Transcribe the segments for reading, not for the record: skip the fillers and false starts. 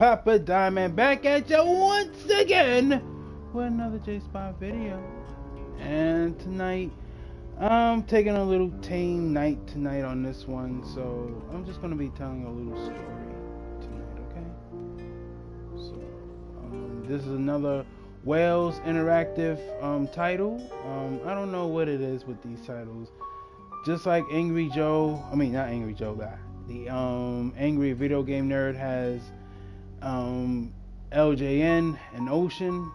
Papa Diamond back at you once again with another J-Spot video. And tonight, I'm taking a little tame night tonight on this one, so I'm just going to be telling a little story tonight, okay? So, this is another Wales interactive title. I don't know what it is with these titles. Just like Angry Joe, I mean not Angry Joe guy, the Angry Video Game Nerd has LJN and Ocean,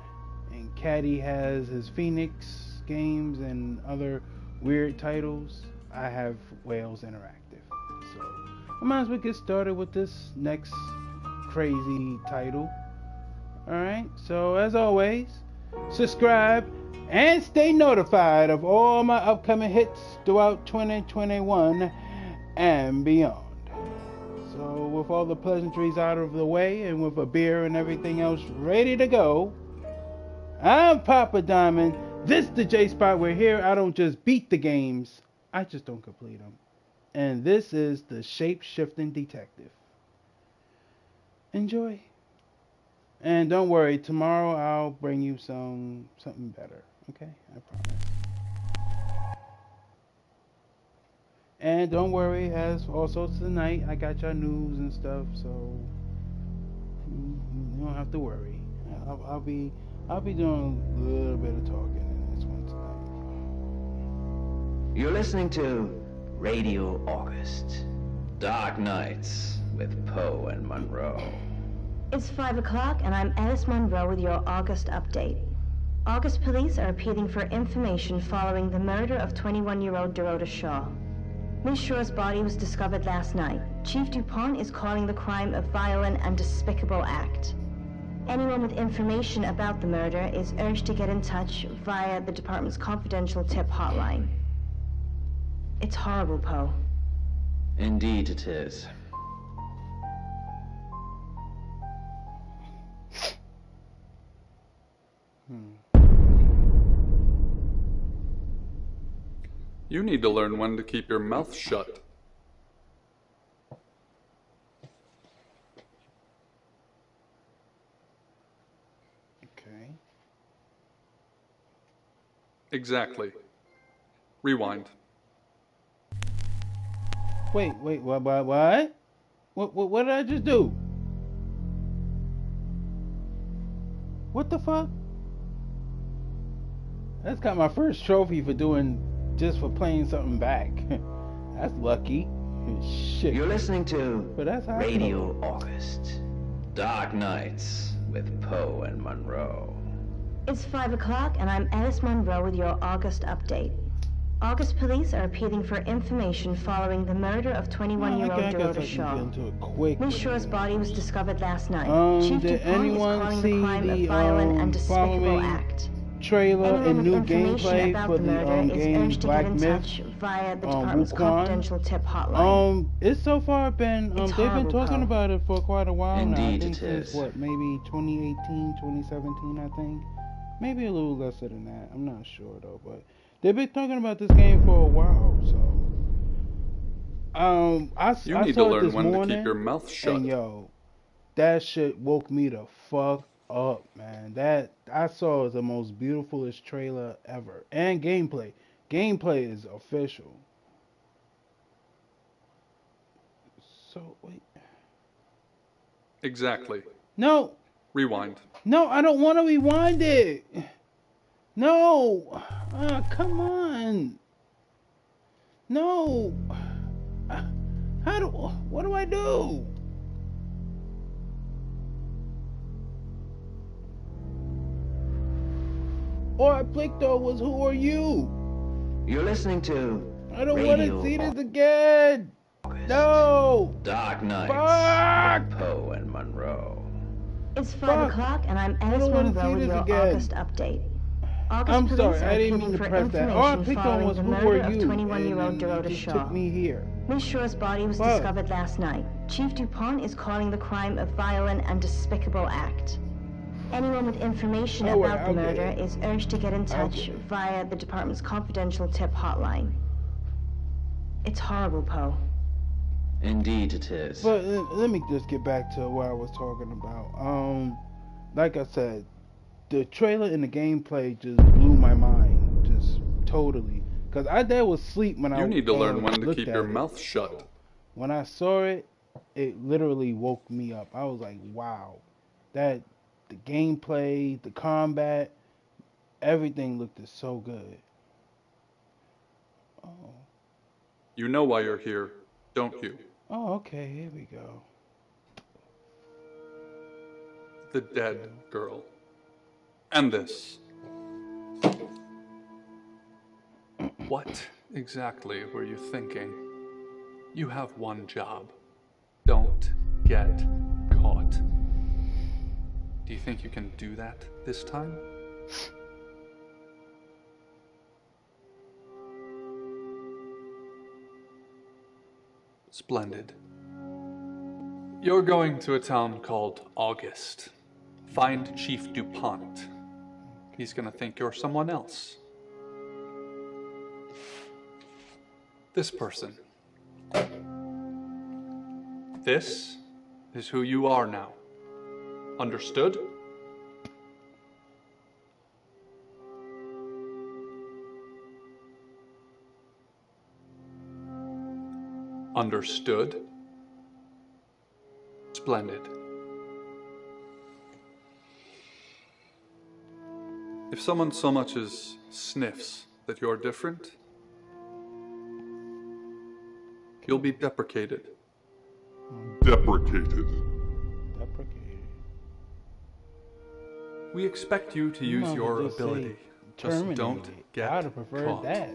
and Caddy has his Phoenix games and other weird titles. I have Wales Interactive. So I might as well get started with this next crazy title. Alright, so as always, subscribe and stay notified of all my upcoming hits throughout 2021 and beyond. So with all the pleasantries out of the way and with a beer and everything else ready to go, I'm Papa Diamond. This is the J-Spot. We're here. I don't just beat the games, I just don't complete them. And this is the Shapeshifting Detective. Enjoy. And don't worry, tomorrow I'll bring you something better. Okay? I promise. And don't worry, as also tonight, I got your news and stuff, so you don't have to worry. I'll be doing a little bit of talking in this one tonight. You're listening to Radio August, Dark Nights with Poe and Monroe. It's 5 o'clock, and I'm Alice Monroe with your August update. August police are appealing for information following the murder of 21-year-old Dorota Shaw. Miss Shaw's body was discovered last night. Chief Dupont is calling the crime a violent and despicable act. Anyone with information about the murder is urged to get in touch via the department's confidential tip hotline. It's horrible, Poe. Indeed it is. You need to learn when to keep your mouth shut. Okay. Exactly. Rewind. Wait, what? What did I just do? What the fuck? That's got my first trophy for playing something back. That's lucky. Shit. You're listening to But that's how Radio August, Dark Nights with Poe and Monroe. It's 5 o'clock, and I'm Alice Monroe with your August update. August police are appealing for information following the murder of 21-year-old Dorota Shaw. Miss Shaw's body was discovered last night. Chief Dupont is calling the crime a violent and despicable act. Trailer and new gameplay for the game Black Myth via the department's confidential tip hotline. It's so far been they've been talking about it for quite a while now. I Indeed think it since is. what, maybe 2018, 2017, I think. Maybe a little lesser than that. I'm not sure though, but they've been talking about this game for a while, so You I need saw to it learn this when morning, to keep your mouth shut. and yo, that shit woke me the fuck up, man. That I saw is the most beautifulest trailer ever. And gameplay is official. So wait, Exactly. no, Rewind. I don't want to rewind it. No, come on. No, what do I do? All I clicked on was who are you? You're listening to I don't want to Radio see this again. August, No. Dark Nights Fuck. with Poe and Monroe. It's 5 Fuck. o'clock, and I'm I Alice don't wanna Monroe see with this your again. August update. August I'm police sorry, are I didn't mean appealing to for press that. All I information clicked on following was the who murder are of you? 21-year-old And Dorota it just Shaw. took me here. Miss Shaw's body was Fuck. discovered last night. Chief Dupont is calling the crime a violent and despicable act. Anyone with information Oh, wait, about the okay. murder is urged to get in touch Okay. via the department's confidential tip hotline. It's horrible, Poe. Indeed it is. But let me just get back to what I was talking about. Like I said, the trailer and the gameplay just blew my mind, just totally. Cause I dad was asleep when You need to learn when to looked keep at your it. mouth shut. When I saw it, it literally woke me up. I was like, wow, the gameplay, the combat, everything looked so good. Oh, You know why you're here, don't you? oh, okay, here we go. The dead girl. And this. What exactly were you thinking? You have one job. Don't get caught. Do you think you can do that this time? Splendid. You're going to a town called August. Find Chief DuPont. He's gonna think you're someone else. This person. This is who you are now. Understood? Understood? Splendid. If someone so much as sniffs that you're different, you'll be deprecated. Deprecated. Deprecated. We expect you to use your ability. Just don't get I'd have preferred caught. that.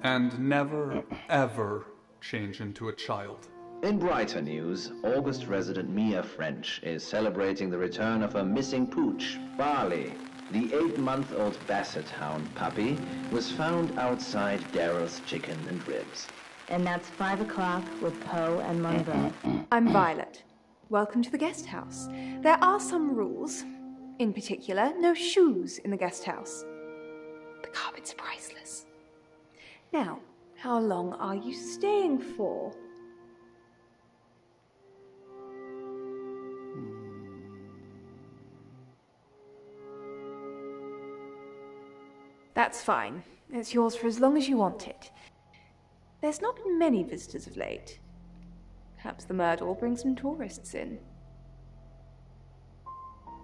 And never, ever change into a child. In brighter news, August resident Mia French is celebrating the return of her missing pooch, Barley. The 8-month-old Basset Hound puppy was found outside Daryl's Chicken and Ribs. And that's 5 o'clock with Poe and Monroe. I'm Violet. Welcome to the guest house. There are some rules. In particular, no shoes in the guest house. The carpet's priceless. Now, how long are you staying for? That's fine. It's yours for as long as you want it. There's not been many visitors of late. Perhaps the murder will bring some tourists in.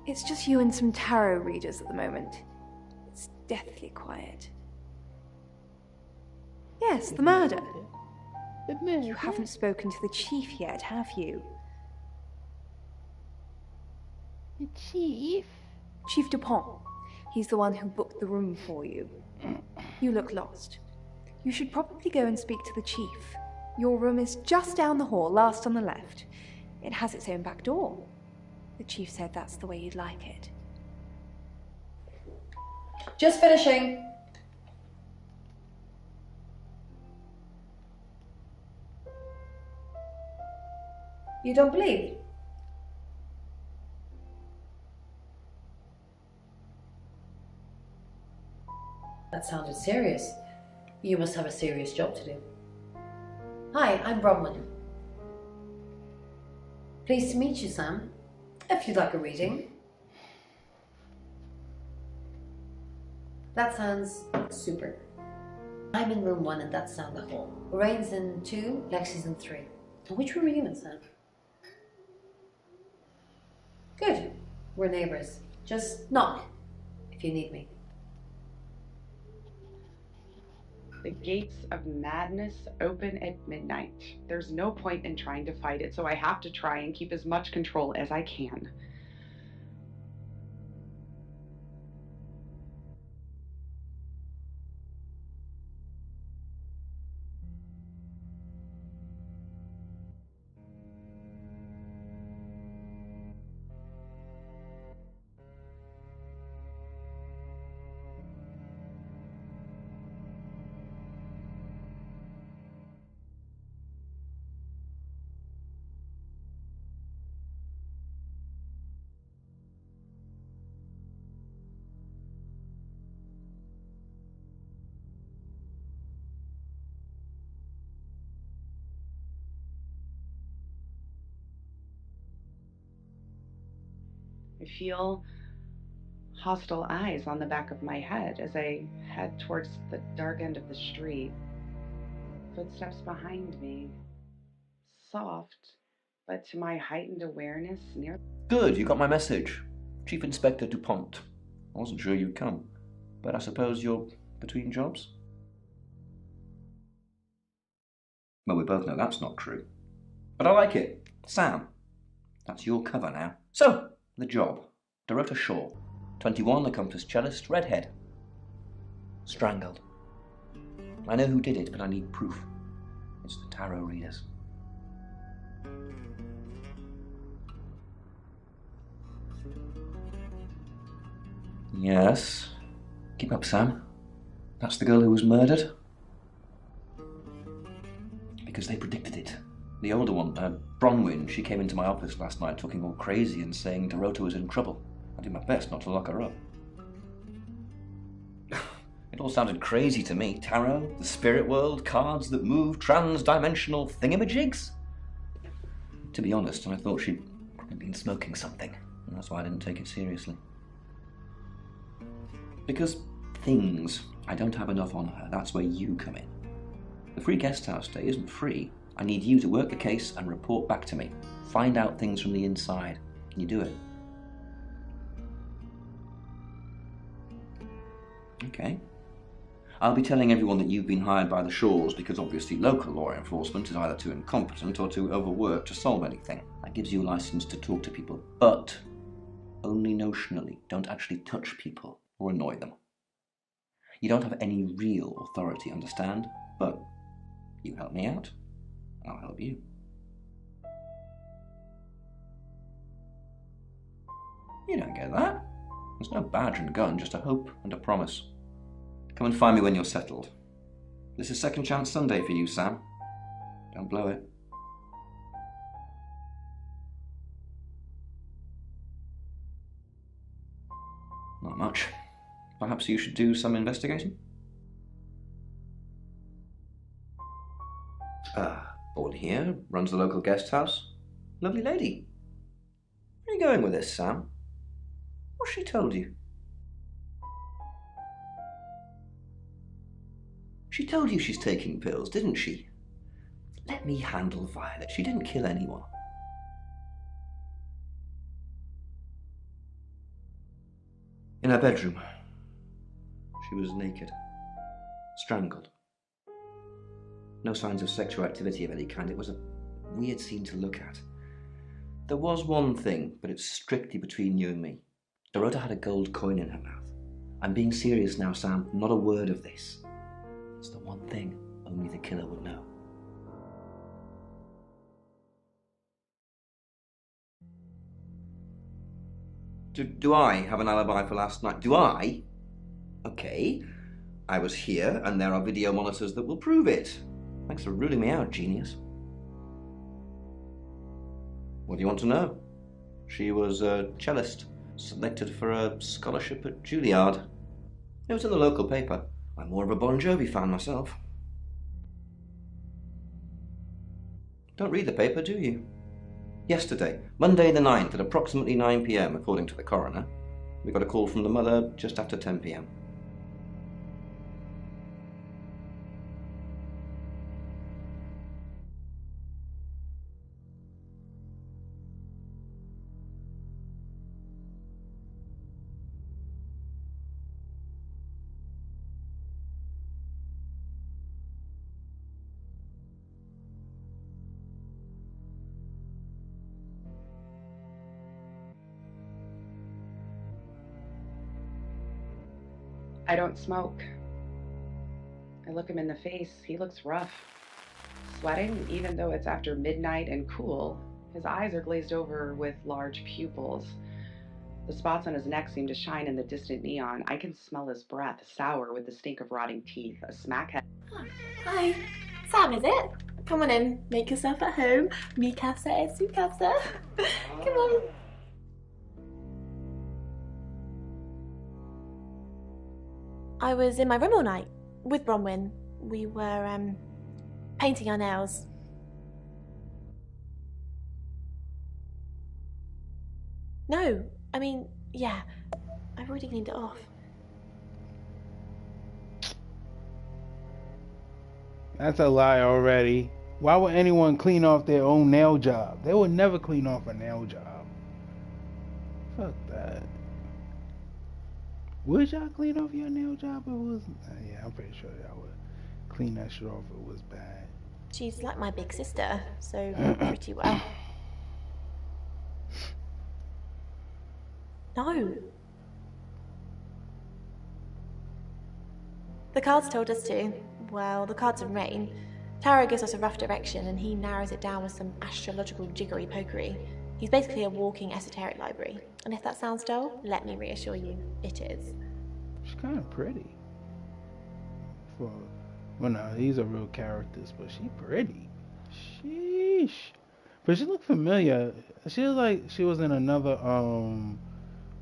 It's just you and some tarot readers at the moment. It's deathly quiet. Yes, the murder. You haven't spoken to the chief yet, have you? The chief? Chief DuPont. He's the one who booked the room for you. You look lost. You should probably go and speak to the chief. Your room is just down the hall, last on the left. It has its own back door. The chief said that's the way you'd like it. Just finishing. You don't believe? That sounded serious. You must have a serious job to do. Hi, I'm Bronwyn. Pleased to meet you, Sam. If you'd like a reading. That sounds super. I'm in room 1 and that's down the hall. Lorraine's in 2, Lexi's in 3. And which room are you in, Sam? Good. We're neighbours. Just knock if you need me. The gates of madness open at midnight. There's no point in trying to fight it, so I have to try and keep as much control as I can. I feel hostile eyes on the back of my head as I head towards the dark end of the street. Footsteps behind me. Soft, but to my heightened awareness, near. Good, you got my message. Chief Inspector DuPont. I wasn't sure you'd come, but I suppose you're between jobs? Well, we both know that's not true. But I like it. Sam, that's your cover now. So, the job. Dorota Shaw, 21, accomplished cellist, redhead. Strangled. I know who did it, but I need proof. It's the tarot readers. Yes. Keep up, Sam. That's the girl who was murdered? Because they predicted it. The older one, Bronwyn, she came into my office last night talking all crazy and saying Dorota was in trouble. I did my best not to lock her up. It all sounded crazy to me. Tarot, the spirit world, cards that move, trans-dimensional thingamajigs. To be honest, I thought she'd probably been smoking something, and that's why I didn't take it seriously. Because things, I don't have enough on her. That's where you come in. The free guest house stay isn't free. I need you to work the case and report back to me. Find out things from the inside. Can you do it? Okay. I'll be telling everyone that you've been hired by the Shaws because obviously local law enforcement is either too incompetent or too overworked to solve anything. That gives you a license to talk to people, but only notionally. Don't actually touch people or annoy them. You don't have any real authority, understand? But you help me out, I'll help you. You don't get that. There's no badge and gun, just a hope and a promise. Come and find me when you're settled. This is Second Chance Sunday for you, Sam. Don't blow it. Not much. Perhaps you should do some investigating? Born here, runs the local guest house. Lovely lady. Where are you going with this, Sam? What's she told you? She told you she's taking pills, didn't she? Let me handle Violet. She didn't kill anyone. In her bedroom. She was naked. Strangled. No signs of sexual activity of any kind. It was a weird scene to look at. There was one thing, but it's strictly between you and me. Dorota had a gold coin in her mouth. I'm being serious now, Sam. Not a word of this. It's the one thing only the killer would know. Do I have an alibi for last night? Do I? Okay. I was here, and there are video monitors that will prove it. Thanks for ruling me out, genius. What do you want to know? She was a cellist, selected for a scholarship at Juilliard. It was in the local paper. I'm more of a Bon Jovi fan myself. Don't read the paper, do you? Yesterday, Monday the 9th at approximately 9 p.m, according to the coroner, we got a call from the mother just after 10 p.m. I don't smoke. I look him in the face. He looks rough. Sweating, even though it's after midnight and cool. His eyes are glazed over with large pupils. The spots on his neck seem to shine in the distant neon. I can smell his breath, sour with the stink of rotting teeth. A smackhead. Hi. Sam, is it? Come on in. Make yourself at home. Mi casa es su casa. Come on. I was in my room all night with Bronwyn. We were painting our nails. No, I mean, yeah, I've already cleaned it off. That's a lie already. Why would anyone clean off their own nail job? They would never clean off a nail job. Fuck that. Would y'all clean off your nail job if it was? Yeah, I'm pretty sure y'all would clean that shit off if it was bad. She's like my big sister, so pretty well. No. The cards told us to. Well, the cards in rain. Tarot gives us a rough direction and he narrows it down with some astrological jiggery pokery. He's basically a walking esoteric library. And if that sounds dull, let me reassure you, it is. She's kind of pretty. Well, no, these are real characters, but she's pretty. Sheesh. But she looked familiar. She was like she was in another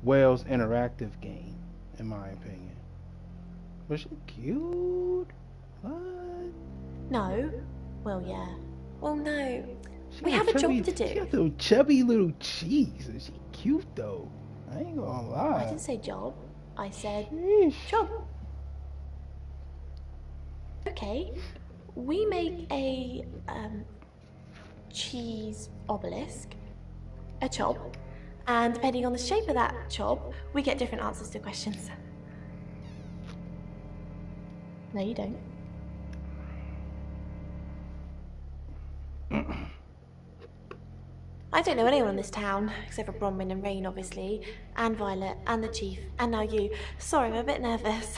Wales interactive game, in my opinion. Was she cute? What? No. Well, yeah. Well, no. She We got have a chubby, job to do. She got those chubby little cheeks. And she cute though. I ain't gonna lie. I didn't say job. I said Sheesh. job. Okay. We make a cheese obelisk, a chop, and depending on the shape of that chop, we get different answers to questions. No, you don't. I don't know anyone in this town, except for Bronwyn and Rain, obviously, and Violet, and the Chief, and now you. Sorry, I'm a bit nervous.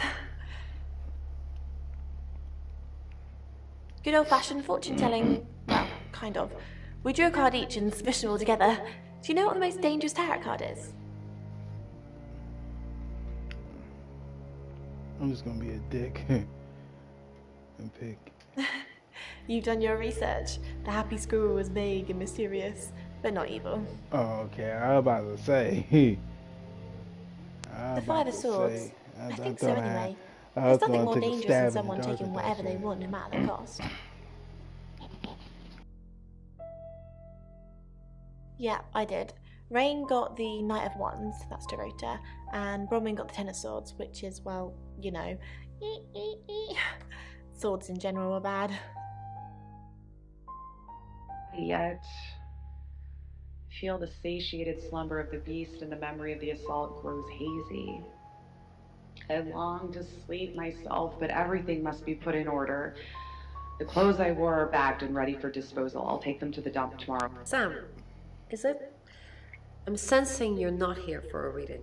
Good old-fashioned fortune-telling, well, kind of. We drew a card each and smushed them all together. Do you know what the most dangerous tarot card is? I'm just gonna be a dick and pick. You've done your research. The happy squirrel was vague and mysterious, but not evil. Oh, okay. I was about to say. The Five of Swords. I think so anyway. I There's was nothing gonna more take a dangerous stab than in the someone dark taking with that whatever they shit. want, no matter the cost. Yeah, I did. Rain got the Knight of Wands, that's Dorota, and Bronwyn got the Ten of Swords, which is, well, you know, swords in general are bad. Yet, feel the satiated slumber of the beast and the memory of the assault grows hazy. I long to sleep myself, but everything must be put in order. The clothes I wore are bagged and ready for disposal. I'll take them to the dump tomorrow. Sam, is it? I'm sensing you're not here for a reading.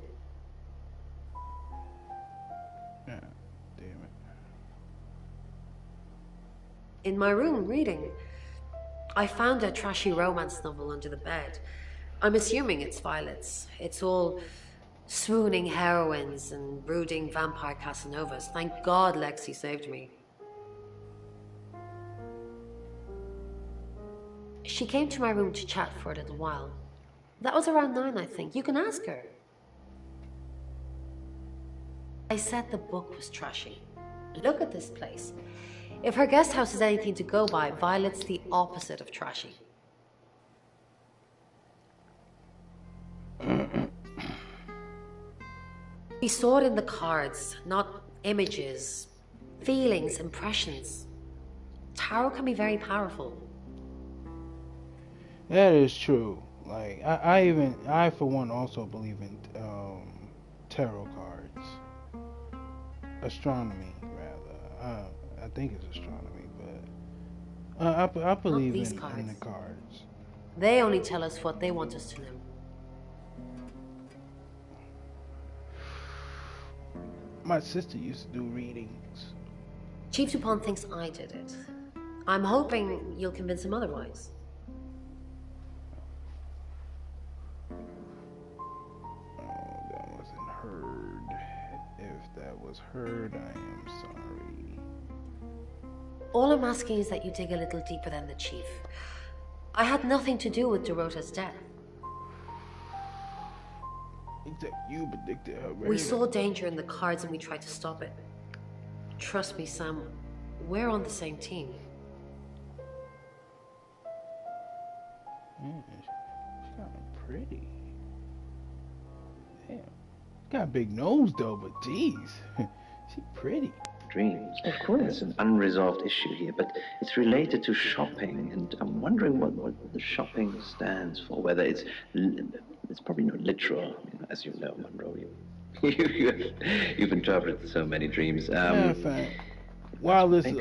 Yeah, damn it. In my room, reading. I found a trashy romance novel under the bed. I'm assuming it's Violet's. It's all swooning heroines and brooding vampire Casanovas. Thank God Lexi saved me. She came to my room to chat for a little while. That was around 9, I think. You can ask her. I said the book was trashy. Look at this place. If her guest house is anything to go by, Violet's the opposite of trashy. We saw it in the cards, not images, feelings, impressions. Tarot can be very powerful. That is true. Like I for one also believe in tarot cards, astronomy rather. I think it's astronomy, but I believe in the cards. They only tell us what they want us to know. My sister used to do readings. Chief Dupont thinks I did it. I'm hoping you'll convince him otherwise. That wasn't heard. If that was heard, I am sorry. All I'm asking is that you dig a little deeper than the Chief. I had nothing to do with Dorota's death. Except you predicted her murder. We saw danger in the cards and we tried to stop it. Trust me, Sam, we're on the same team. Yeah, she's kind of pretty. Damn. Got a big nose though, but geez, she pretty. Dreams. Of course. There's an unresolved issue here, but it's related to shopping, and I'm wondering what the shopping stands for. Whether it's probably not literal, as you know, Monroe. You've interpreted so many dreams. While this she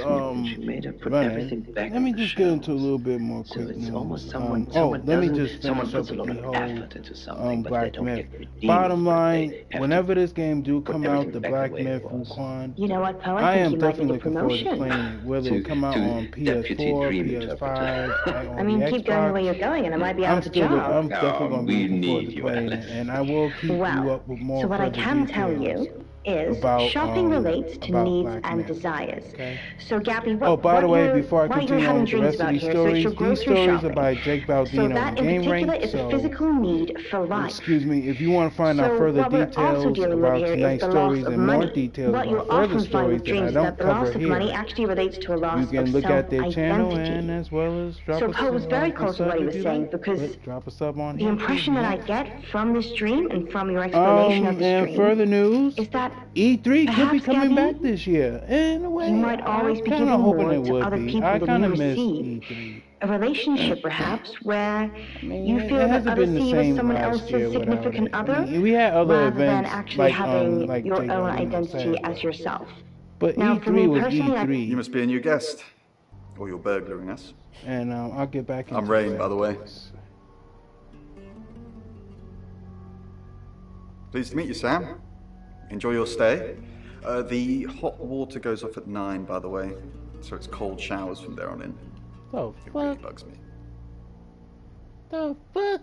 made her put running, everything back let me on the just get into a shelves. little bit more So quick it's news. almost someone let me doesn't- just someone finish up puts a with lot the of whole effort into something, but they Black don't Myth. get redeemed. Bottom They line, have whenever to this game do put come out, everything the back Black the way Myth it was. Wukong, You know what, Poe? I think am you might definitely need a looking forward to promotion. playing it, whether it come out to on deputy PS4, dream PS5, interpreter. or I mean, the keep going the way Xbox. you're going, and I might be out of a job. I'm definitely going to be we looking forward need to you, playing Alice. it, and I will keep you Well, up with more so what I further can tell details you is about, shopping relates to about needs Black and Myth, desires. okay? So, Gabby, Oh, by the way, before I what you're continue on having with the dreams rest of about these here, so it's stories, your these grocery stories shopping. are by Jake So Baldino that and in Game particular Rank, is a so physical need for life. excuse me, if you want to find out So further what we're also details dealing with about here is tonight's the stories loss of and more money. details What you'll about further often find stories with that I dreams is don't that the loss cover of money here, actually relates to a loss you of can look at their channel and self-identity. as well as drop So a Poe was sub very on close to sub what he if was you saying like. because But drop a sub on the here, impression too, that I yeah. get from this dream and from your explanation of this And dream further news, is that E3 could be perhaps, coming Gabby, back this year. In a way, you might always be I'm kind giving of hoping more it to would other be. people I than kind you of miss receive. E3. A relationship, perhaps, where you It feel that hasn't others been the see you as same someone last else's year without significant it. I other, mean, we had other rather than events actually having like your Jake own Baldino identity said, as yourself. but Now, for E3 me was personally, E3. You must be a new guest. Or you're burglaring us. And I'll get back into I'm Rain, the by the way. things. Pleased to meet you, Sam. Enjoy your stay. The hot water goes off at 9, by the way, so it's cold showers from there on in. The It really fuck? bugs me. The fuck?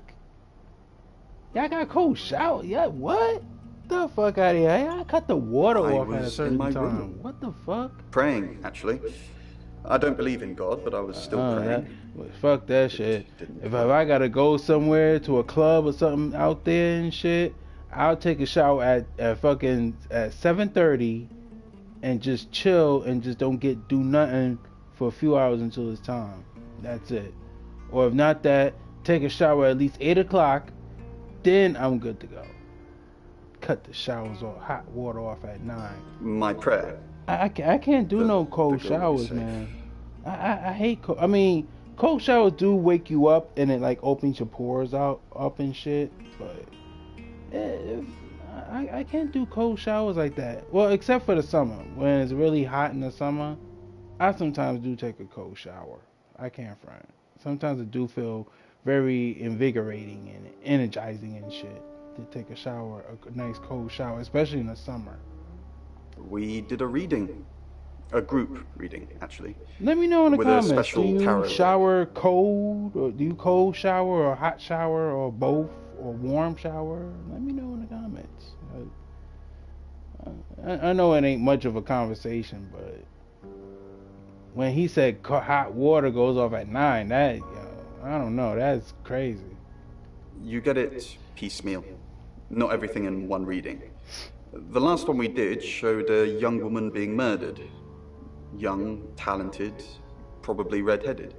Y'all got a cold shower? Yeah, what? The fuck out of here. Y'all cut the water I off at a was certain in my time. room. What the fuck? Praying, actually. I don't believe in God, but I was still praying. Fuck that shit. didn't If I gotta go somewhere to a club or something out there and shit, I'll take a shower at fucking at 7:30 and just chill and just don't do nothing for a few hours until it's time. That's it. Or if not that, take a shower at least 8 o'clock, then I'm good to go. Cut the showers or hot water off at 9. My prayer. I can't do no cold the goal showers, is safe. man. I hate cold. I mean, cold showers do wake you up and it like opens your pores up and shit. But I can't do cold showers like that. Well, except for the summer when it's really hot in the summer. I sometimes do take a cold shower. I can't front. Sometimes it do feel very invigorating and energizing and shit to take a shower, a nice cold shower, especially in the summer. We did a reading. A group reading, actually. Let me know in the With a comments. special Do you tarot shower cold, or do you cold shower, or hot shower, or both, or warm shower? Let me know in the comments. I know it ain't much of a conversation, but when he said hot water goes off at 9, that I don't know. That's crazy. You get it piecemeal. Not everything in one reading. The last one we did showed a young woman being murdered. Young, talented, probably red-headed.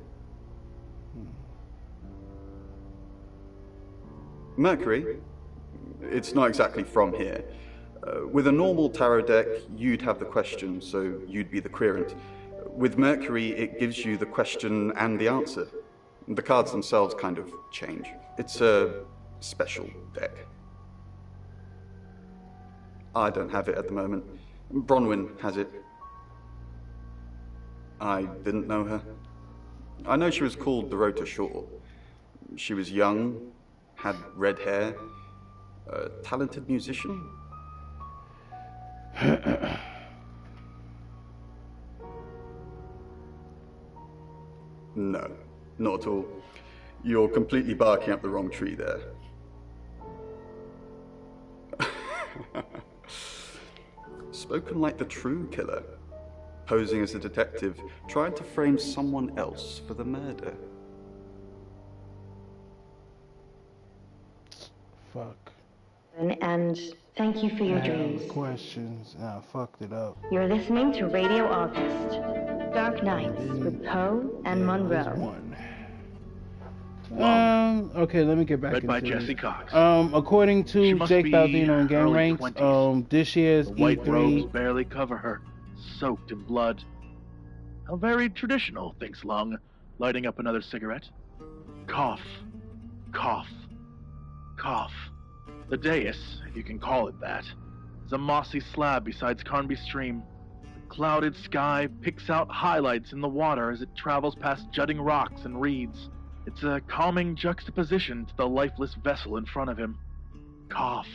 Mercury? It's not exactly from here. With a normal tarot deck, you'd have the question, so you'd be the querent. With Mercury, it gives you the question and the answer. The cards themselves kind of change. It's a special deck. I don't have it at the moment. Bronwyn has it. I didn't know her. I know she was called Dorota Shaw. She was young, had red hair, a talented musician. No, not at all. You're completely barking up the wrong tree there. Spoken like the true killer, posing as a detective, trying to frame someone else for the murder. Fuck. And thank you for your I have dreams. questions. I fucked it up. You're listening to Radio August. Dark Nights with Poe and There's Monroe. one. Okay, let me get back into Read by it. Jesse Cox. According She to must Jake be Baldino and Game early Ranks, 20s. this year's The white robes E3. barely cover her, soaked in blood. How very traditional, thinks Lung, lighting up another cigarette. Cough. Cough. Cough. The dais, if you can call it that, is a mossy slab beside Carnby Stream. The clouded sky picks out highlights in the water as it travels past jutting rocks and reeds. It's a calming juxtaposition to the lifeless vessel in front of him. Cough.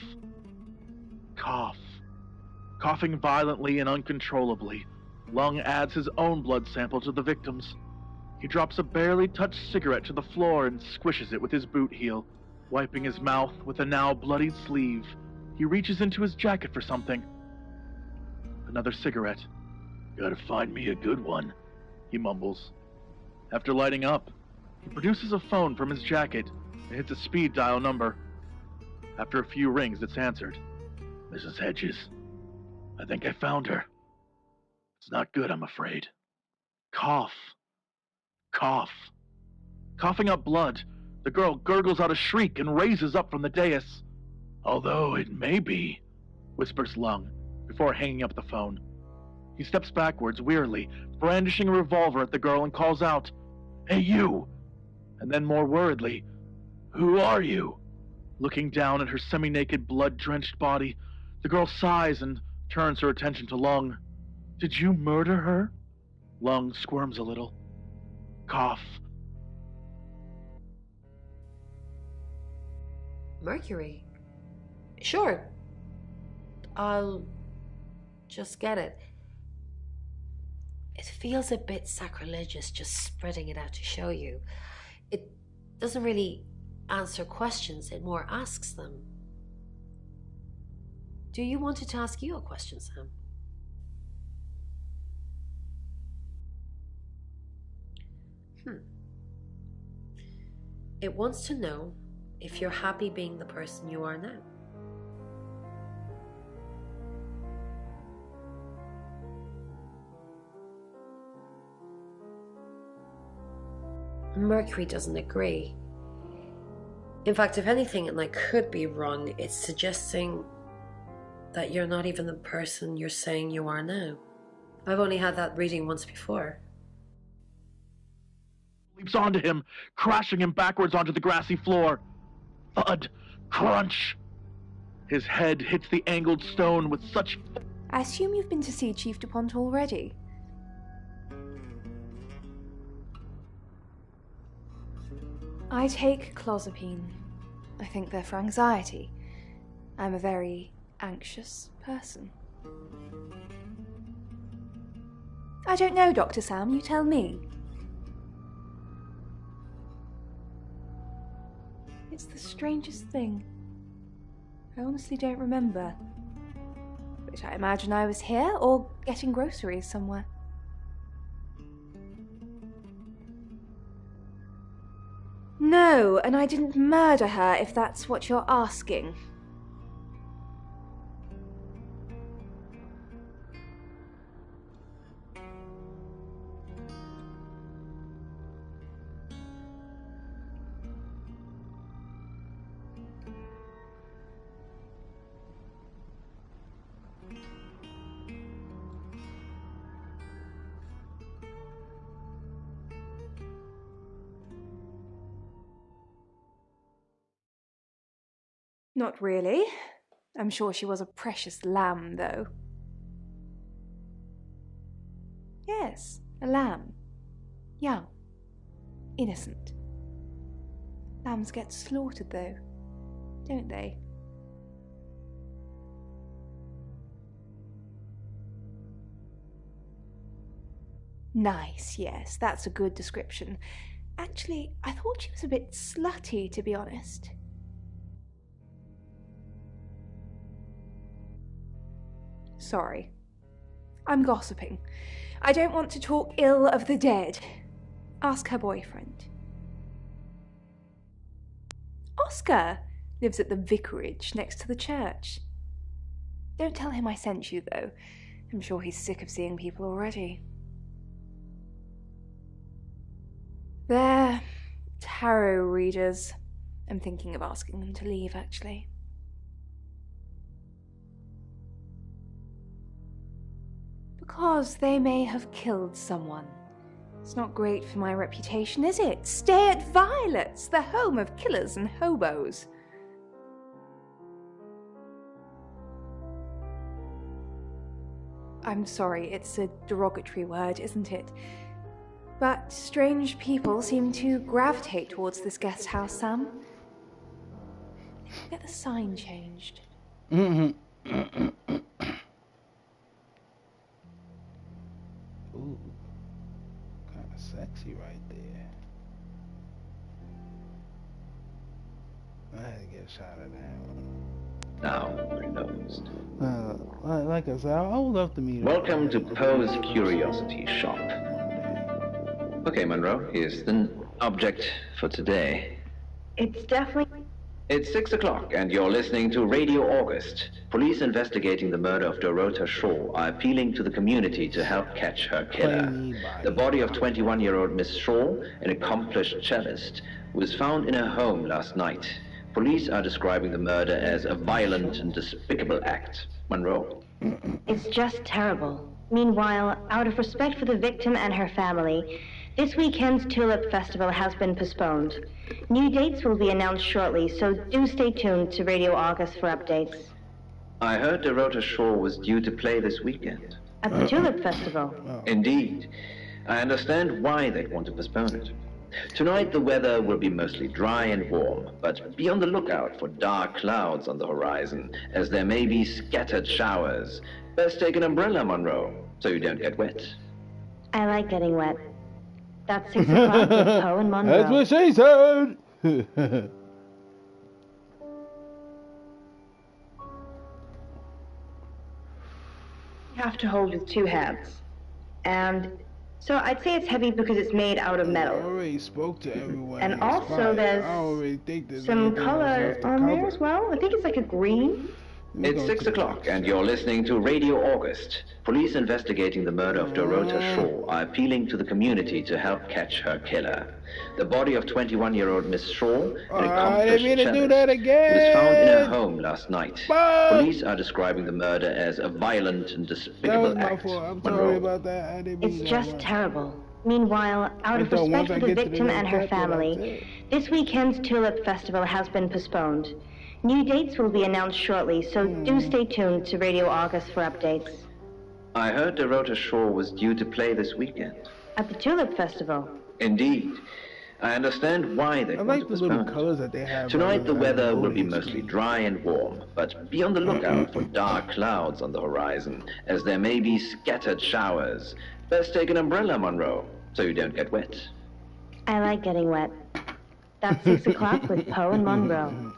Cough. Coughing violently and uncontrollably, Lung adds his own blood sample to the victim's. He drops a barely touched cigarette to the floor and squishes it with his boot heel. Wiping his mouth with a now bloodied sleeve, he reaches into his jacket for something. Another cigarette. Gotta find me a good one, he mumbles. After lighting up, he produces a phone from his jacket and hits a speed dial number. After a few rings, it's answered. Mrs. Hedges. I think I found her. It's not good, I'm afraid. Cough. Cough. Coughing up blood, the girl gurgles out a shriek and raises up from the dais. Although it may be, whispers Lung, before hanging up the phone. He steps backwards wearily, brandishing a revolver at the girl and calls out, Hey, you! And then more worriedly, Who are you? Looking down at her semi-naked, blood-drenched body, the girl sighs and turns her attention to Lung. Did you murder her? Lung squirms a little. Cough. Mercury? Sure. I'll just get it. It feels a bit sacrilegious just spreading it out to show you. It doesn't really answer questions, it more asks them. Do you want it to ask you a question, Sam? It wants to know if you're happy being the person you are now. Mercury doesn't agree. In fact, if anything, and I could be wrong, it's suggesting that you're not even the person you're saying you are now. I've only had that reading once before. Leaps onto him, crashing him backwards onto the grassy floor. Thud. Crunch. His head hits the angled stone with such... I assume you've been to see Chief DuPont already. I take clozapine. I think they're for anxiety. I'm a very anxious person. I don't know, Dr. Sam, you tell me. It's the strangest thing. I honestly don't remember. But I imagine I was here or getting groceries somewhere. No, and I didn't murder her, if that's what you're asking. Not really. I'm sure she was a precious lamb, though. Yes, a lamb. Young. Innocent. Lambs get slaughtered, though, don't they? Nice, yes, that's a good description. Actually, I thought she was a bit slutty, to be honest. Sorry. I'm gossiping. I don't want to talk ill of the dead. Ask her boyfriend. Oscar lives at the vicarage next to the church. Don't tell him I sent you, though. I'm sure he's sick of seeing people already. There tarot readers. I'm thinking of asking them to leave, actually. Because they may have killed someone. It's not great for my reputation, is it? Stay at Violet's, the home of killers and hobos. I'm sorry, it's a derogatory word, isn't it? But strange people seem to gravitate towards this guest house, Sam. Get the sign changed. Ooh, kind of sexy right there. I had to get a shot of that one. Now renounced. Like I said, I would love to meet her. Welcome to Poe's Curiosity Shop. Okay, Monroe, here's the object for today. It's definitely... It's 6 o'clock, and you're listening to Radio August. Police investigating the murder of Dorota Shaw are appealing to the community to help catch her killer. The body of 21-year-old Miss Shaw, an accomplished cellist, was found in her home last night. Police are describing the murder as a violent and despicable act. Monroe? It's just terrible. Meanwhile, out of respect for the victim and her family, this weekend's Tulip Festival has been postponed. New dates will be announced shortly, so do stay tuned to Radio August for updates. I heard Dorota Shaw was due to play this weekend. At the Tulip Festival? Indeed. I understand why they'd want to postpone it. Tonight the weather will be mostly dry and warm, but be on the lookout for dark clouds on the horizon, as there may be scattered showers. Best take an umbrella, Monroe, so you don't get wet. I like getting wet. That's 6 o'clock with Poe and Monroe. That's what she said! You have to hold with two hands. And so I'd say it's heavy because it's made out of I metal. already spoke to everyone. And in also Spire. there's I already think there's some anything else color left to on there cover. as well. I think it's like a green. It's 6 o'clock, and you're listening to Radio August. Police investigating the murder of Dorota Shaw are appealing to the community to help catch her killer. The body of 21-year-old Miss Shaw, an I didn't accomplished mean to do cellist, that again. was found in her home last night. Fuck. Police are describing the murder as a violent and That was despicable my act. fault. I'm Monroe. sorry about that. I didn't mean It's that just much. terrible. Meanwhile, out of I thought respect once I for the get to the victim next and her chapter, that's family, it. this weekend's Tulip Festival has been postponed. New dates will be announced shortly, so do stay tuned to Radio August for updates. I heard Dorota Shaw was due to play this weekend. At the Tulip Festival? Indeed. I understand why they I want like to the little postpone it. colors that they have. Tonight the on weather will be loading mostly screen. dry and warm, but be on the lookout for dark clouds on the horizon, as there may be scattered showers. Best take an umbrella, Monroe, so you don't get wet. I like getting wet. That's 6 o'clock with Poe and Monroe.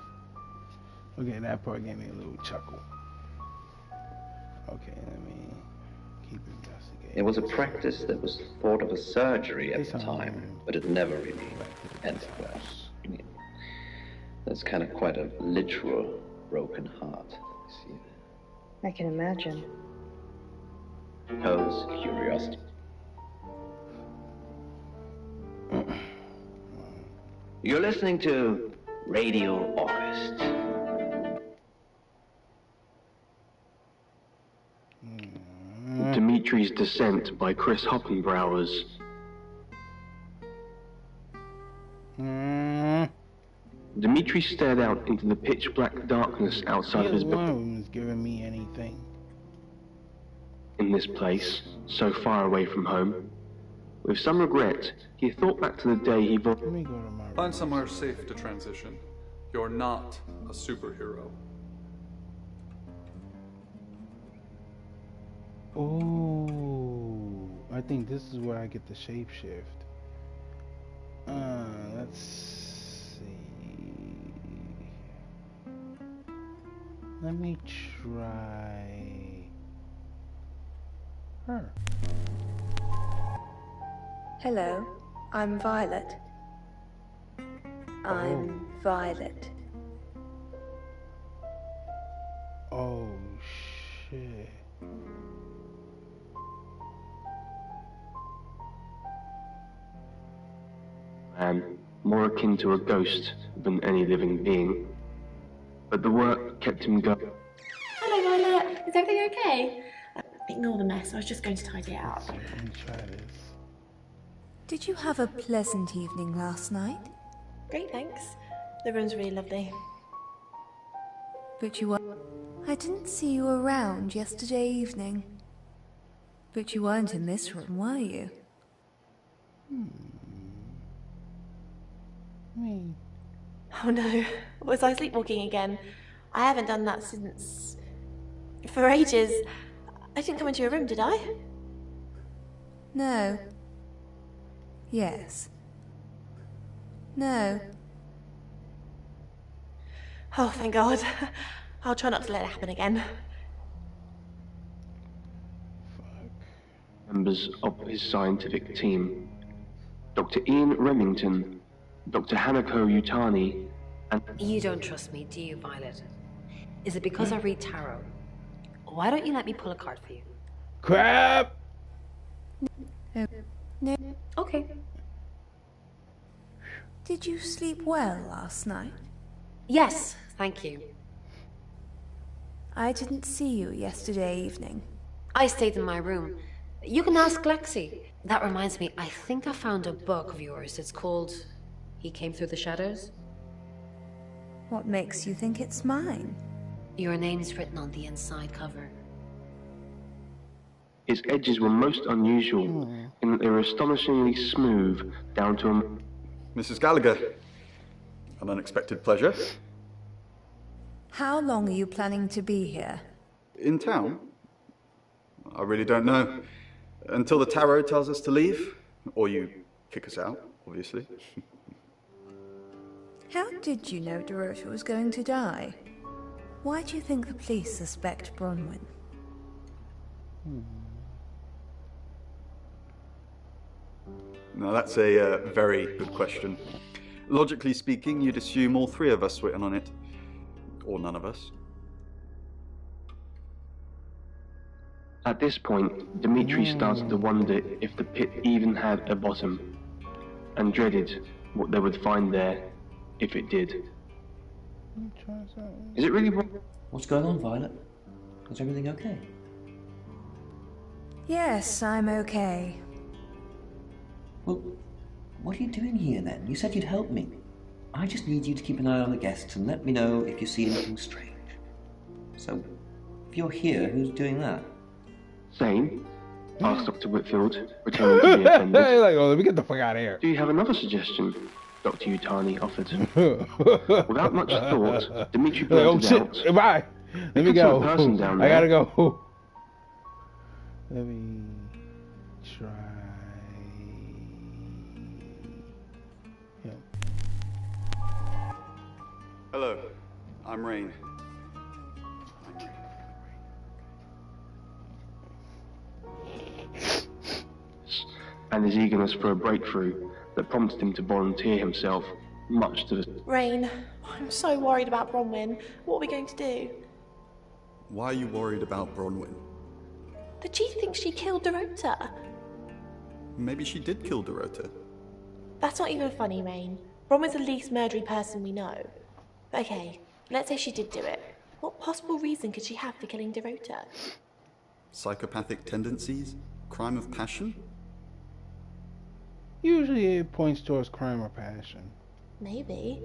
Okay, that part gave me a little chuckle. Okay, let me keep investigating. It was a practice that was thought of as surgery at the time, but it never really ended well. That's kind of quite a literal broken heart. See I can imagine. Poe's Curiosity. You're listening to Radio August. Dimitri's Descent by Chris Hoppenbrauers. Dimitri stared out into the pitch-black darkness outside of his Neither one building. of them is giving me anything. In this place, so far away from home. With some regret, he thought back to the day he Let me go to my room. Find somewhere safe to transition. You're not a superhero. Oh, I think this is where I get the shapeshift. Let's see. Let me try her. Hello, I'm Violet. I'm Violet. Oh shit. Man, more akin to a ghost than any living being. But the work kept him going. Hello, Violet. Is everything okay? Ignore the mess. I was just going to tidy it up. Let me try this. Did you have a pleasant evening last night? Great, thanks. The room's really lovely. But you were... I didn't see you around yesterday evening. But you weren't in this room, were you? Oh no, was I sleepwalking again? I haven't done that since... for ages. I didn't come into your room, did I? No. Yes. No. Oh, thank God. I'll try not to let it happen again. Members of his scientific team, Dr. Ian Remington, Dr. Hanako Yutani, and... You don't trust me, do you, Violet? Is it because I read tarot? Why don't you let me pull a card for you? Crap! No. Okay. Did you sleep well last night? Yes, thank you. I didn't see you yesterday evening. I stayed in my room. You can ask Lexi. That reminds me, I think I found a book of yours. It's called He Came Through the Shadows. What makes you think it's mine? Your name's written on the inside cover. Its edges were most unusual in that they were astonishingly smooth down to a... Mrs. Gallagher, an unexpected pleasure. How long are you planning to be here? In town? I really don't know. Until the tarot tells us to leave, or you kick us out, obviously. How did you know Dorota was going to die? Why do you think the police suspect Bronwyn? Now that's a very good question. Logically speaking, you'd assume all three of us were in on it. Or none of us. At this point, Dimitri started to wonder if the pit even had a bottom, and dreaded what they would find there if it did. Is it really wrong? What's going on, Violet? Is everything okay? Yes, I'm okay. Well, what are you doing here then? You said you'd help me. I just need you to keep an eye on the guests and let me know if you see anything strange. So, if you're here, who's doing that? Same? Asked Dr. Whitfield, pretending to be offended. Like, oh, let me get the fuck out of here. Do you have another suggestion? Dr. Yutani offered. Without much thought, Dimitri blurted out. Bye. Let me go. Person down there. I gotta go. Let me try. Hello, I'm Rain. And his eagerness for a breakthrough that prompted him to volunteer himself, much to the... Rain, I'm so worried about Bronwyn. What are we going to do? Why are you worried about Bronwyn? The chief thinks she killed Dorota. Maybe she did kill Dorota. That's not even funny, Rain. Bronwyn's the least murdery person we know. Okay, let's say she did do it. What possible reason could she have for killing Dorota? Psychopathic tendencies? Crime of passion? Usually it points towards crime or passion. Maybe.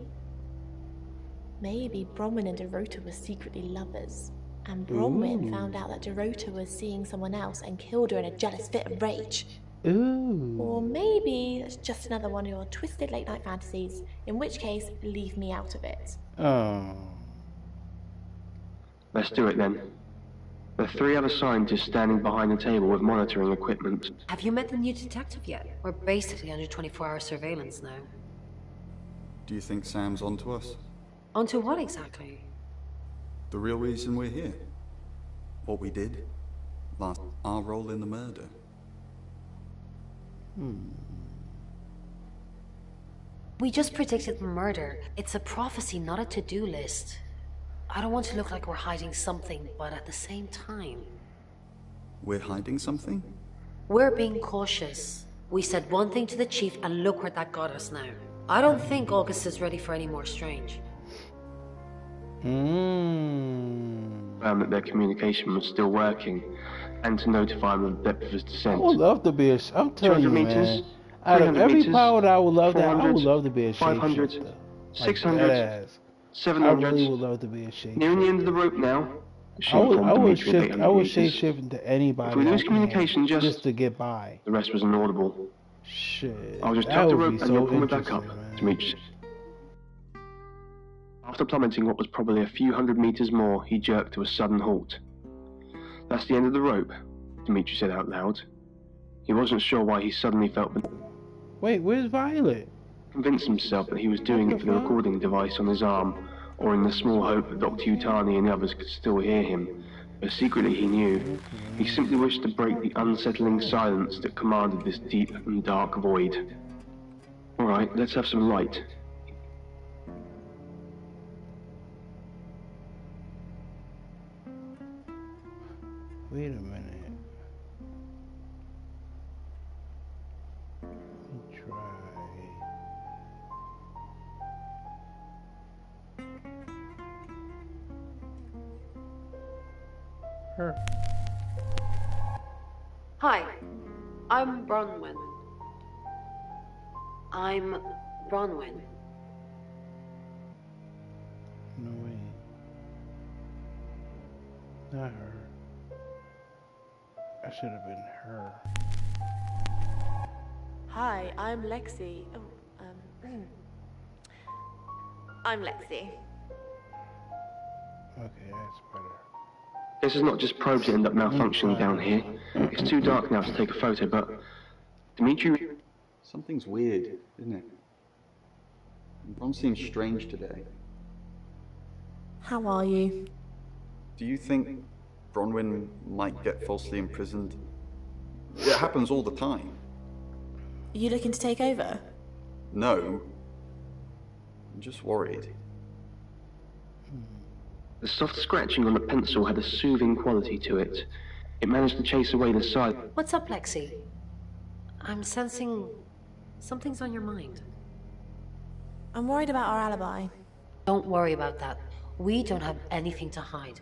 Maybe Bronwyn and Dorota were secretly lovers. And Bronwyn found out that Dorota was seeing someone else and killed her in a jealous fit of rage. Ooh. Or maybe it's just another one of your twisted late night fantasies, in which case, leave me out of it. Oh. Let's do it then. There are 3 other scientists standing behind the table with monitoring equipment. Have you met the new detective yet? We're basically under 24-hour surveillance now. Do you think Sam's onto us? Onto what exactly? The real reason we're here. What we did. Our role in the murder. We just predicted the murder. It's a prophecy, not a to-do list. I don't want to look like we're hiding something, but at the same time... We're hiding something? We're being cautious. We said one thing to the chief, and look where that got us now. I don't think August is ready for any more strange. Found that their communication was still working, and to notify him of the depth of his descent. I would love to be I'm telling you, 200 meters, man. Out of every meters, power that I would love to have, I 400, would love to be a 500, shapeshifter. 600, I 700. really would love to be a shapeshifter. Nearing the end of the rope now. I would shape-shift into anybody. If we lose communication just to get by. The rest was inaudible. Shit. I'll just cut the rope and you'll pull me back up, Demetrius. After plummeting what was probably a few hundred meters more, he jerked to a sudden halt. That's the end of the rope, Demetrius said out loud. He wasn't sure why he suddenly felt... Wait, where's Violet? Convinced himself that he was doing it for the recording device on his arm, or in the small hope that Dr. Utani and the others could still hear him. But secretly he knew. He simply wished to break the unsettling silence that commanded this deep and dark void. Alright, let's have some light. Wait a minute. Let me try. Her. Hi, I'm Bronwyn. I'm Bronwyn. No way. Not her. I should have been her. Hi, I'm Lexi. I'm Lexi. Okay, that's better. This is not just probes that end up malfunctioning down here. It's too dark now to take a photo, but... Dimitri... Something's weird, isn't it? Ron seems strange today. How are you? Do you think Bronwyn might get falsely imprisoned? It happens all the time. Are you looking to take over? No. I'm just worried. The soft scratching on the pencil had a soothing quality to it. It managed to chase away the side. What's up, Lexi? I'm sensing something's on your mind. I'm worried about our alibi. Don't worry about that. We don't have anything to hide.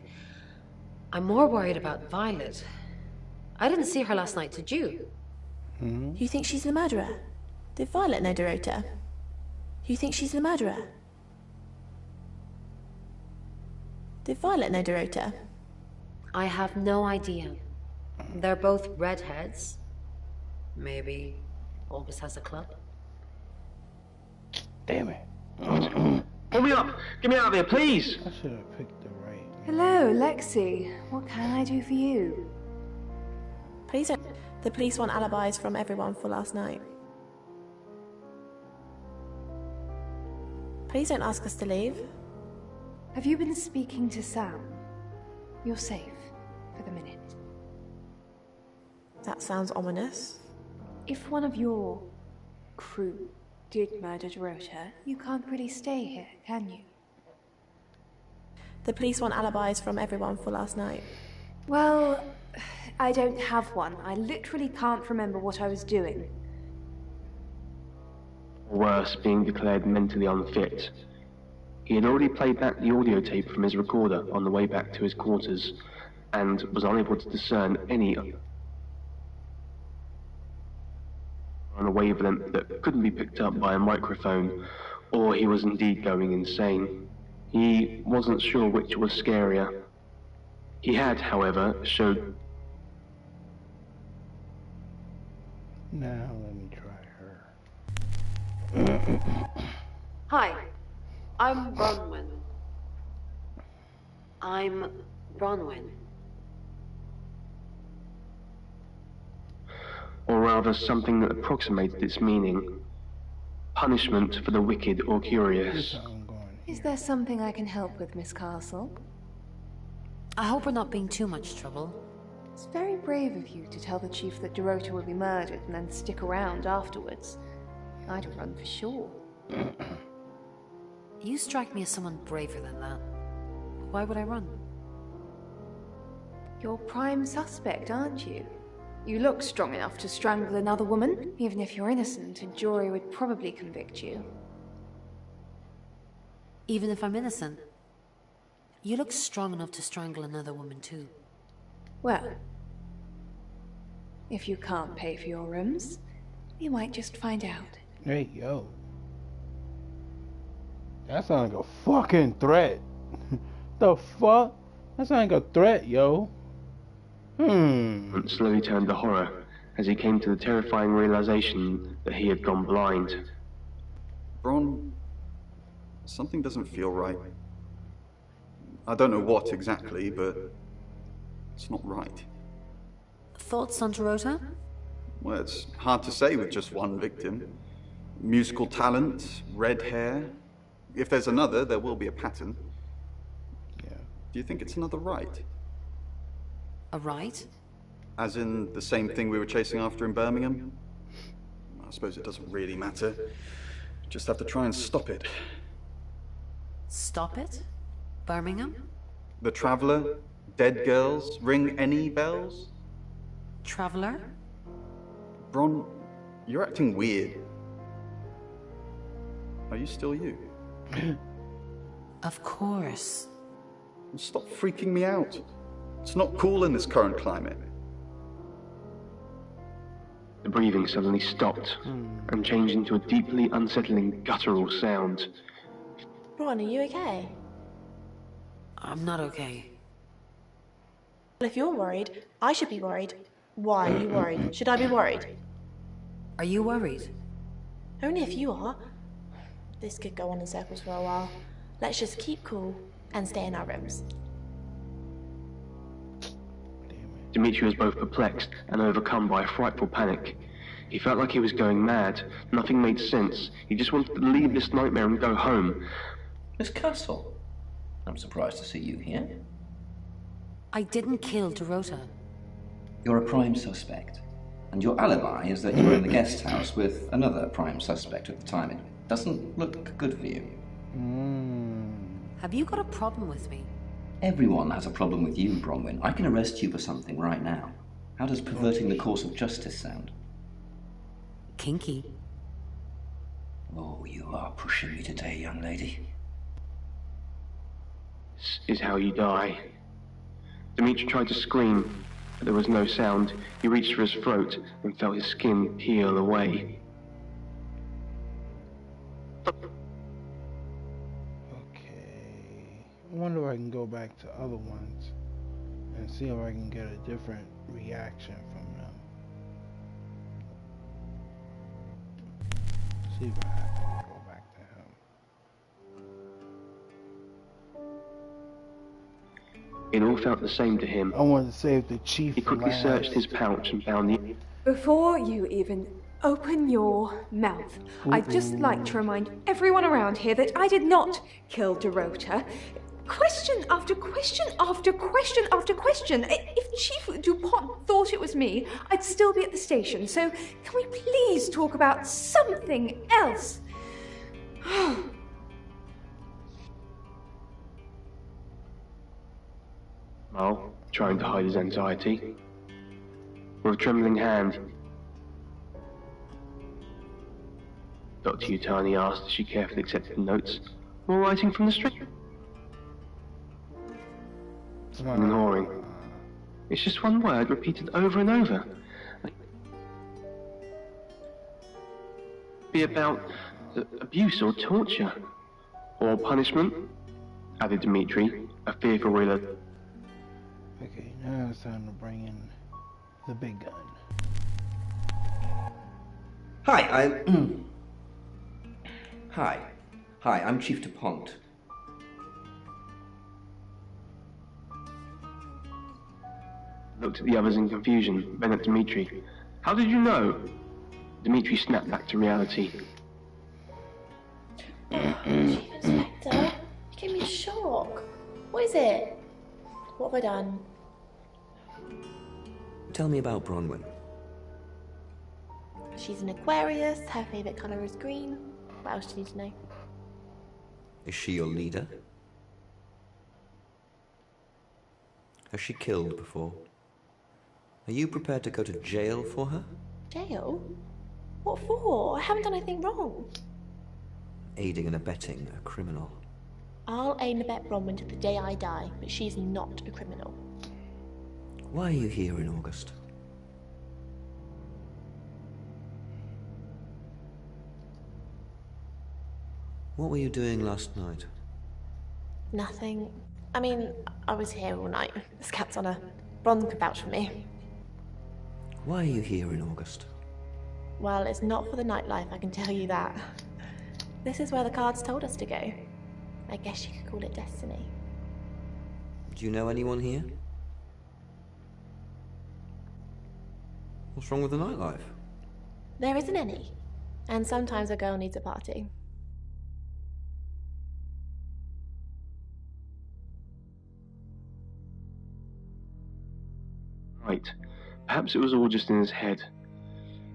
I'm more worried about Violet. I didn't see her last night, did you? You think she's the murderer? Did Violet know Dorota? You think she's the murderer? Did Violet know Dorota? I have no idea. They're both redheads. Maybe August has a club. Damn it. Pull me up! Get me out of here, please! I should have picked the right one. Hello, Lexi. What can I do for you? Please don't. The police want alibis from everyone for last night. Please don't ask us to leave. Have you been speaking to Sam? You're safe for the minute. That sounds ominous. If one of your crew did murder Dorota, you can't really stay here, can you? The police want alibis from everyone for last night. Well, I don't have one. I literally can't remember what I was doing. Worse, being declared mentally unfit. He had already played back the audio tape from his recorder on the way back to his quarters, and was unable to discern any on a wavelength that couldn't be picked up by a microphone, or he was indeed going insane. He wasn't sure which was scarier. He had, however, showed... Now let me try her. Hi, I'm Bronwyn. I'm Bronwyn. Or rather something that approximated its meaning. Punishment for the wicked or curious. Is there something I can help with, Miss Castle? I hope we're not being too much trouble. It's very brave of you to tell the chief that Dorota will be murdered and then stick around afterwards. I'd run for sure. You strike me as someone braver than that. Why would I run? You're prime suspect, aren't you? You look strong enough to strangle another woman. Even if you're innocent, a jury would probably convict you. Even if I'm innocent? You look strong enough to strangle another woman too. Well, if you can't pay for your rooms, you might just find out. Hey, yo. That sounds like a fucking threat. The fuck? That sounds like a threat, yo. Slowly turned to horror as he came to the terrifying realization that he had gone blind. Bron, something doesn't feel right. I don't know what exactly, but it's not right. Thoughts on Dorota? Well, it's hard to say with just one victim. Musical talent, red hair. If there's another, there will be a pattern. Yeah. Do you think it's another right? A right? As in the same thing we were chasing after in Birmingham? I suppose it doesn't really matter. Just have to try and stop it. Stop it? Birmingham? The Traveller? Dead girls? Ring any bells? Traveller? Bron, you're acting weird. Are you still you? Of course. Stop freaking me out. It's not cool in this current climate. The breathing suddenly stopped and changed into a deeply unsettling guttural sound. Ron, are you okay? I'm not okay. Well, if you're worried, I should be worried. Why are you worried? Should I be worried? Are you worried? Only if you are. This could go on in circles for a while. Let's just keep cool and stay in our rooms. Dimitri was both perplexed and overcome by a frightful panic. He felt like he was going mad. Nothing made sense. He just wanted to leave this nightmare and go home. Miss Castle, I'm surprised to see you here. I didn't kill Dorota. You're a prime suspect, and your alibi is that you were in the guest house with another prime suspect at the time. It doesn't look good for you. Have you got a problem with me? Everyone has a problem with you, Bronwyn. I can arrest you for something right now. How does perverting the course of justice sound? Kinky. Oh, you are pushing me today, young lady. This is how you die. Dimitri tried to scream, but there was no sound. He reached for his throat and felt his skin peel away. I wonder if I can go back to other ones and see if I can get a different reaction from them. See if I have to go back to him. It all felt the same to him. I wanted to save the chief. He quickly searched his pouch and found the... Before you even open your mouth, I'd just like to remind everyone around here that I did not kill Dorota. Question after question after question after question. If Chief DuPont thought it was me, I'd still be at the station. So can we please talk about something else? Mal, trying to hide his anxiety. With a trembling hand, Dr. Yutani asked as she carefully accepted the notes. More writing from the street? Ignoring. It's just one word repeated over and over. Be about abuse or torture. Or punishment, added Dimitri, a fearful realization. Okay, now it's time to bring in the big gun. Hi, I'm Chief DuPont. Looked at the others in confusion, then at Dimitri. How did you know? Dimitri snapped back to reality. Chief Inspector, you gave me a shock. What is it? What have I done? Tell me about Bronwyn. She's an Aquarius, her favourite colour is green. What else do you need to know? Is she your leader? Has she killed before? Are you prepared to go to jail for her? Jail? What for? I haven't done anything wrong. Aiding and abetting a criminal. I'll aim and abet Bronwyn to the day I die, but she's not a criminal. Why are you here in August? What were you doing last night? Nothing. I mean, I was here all night. This cat's on her. Bron could vouch for me. Why are you here in August? Well, it's not for the nightlife, I can tell you that. This is where the cards told us to go. I guess you could call it destiny. Do you know anyone here? What's wrong with the nightlife? There isn't any. And sometimes a girl needs a party. Right. Perhaps it was all just in his head.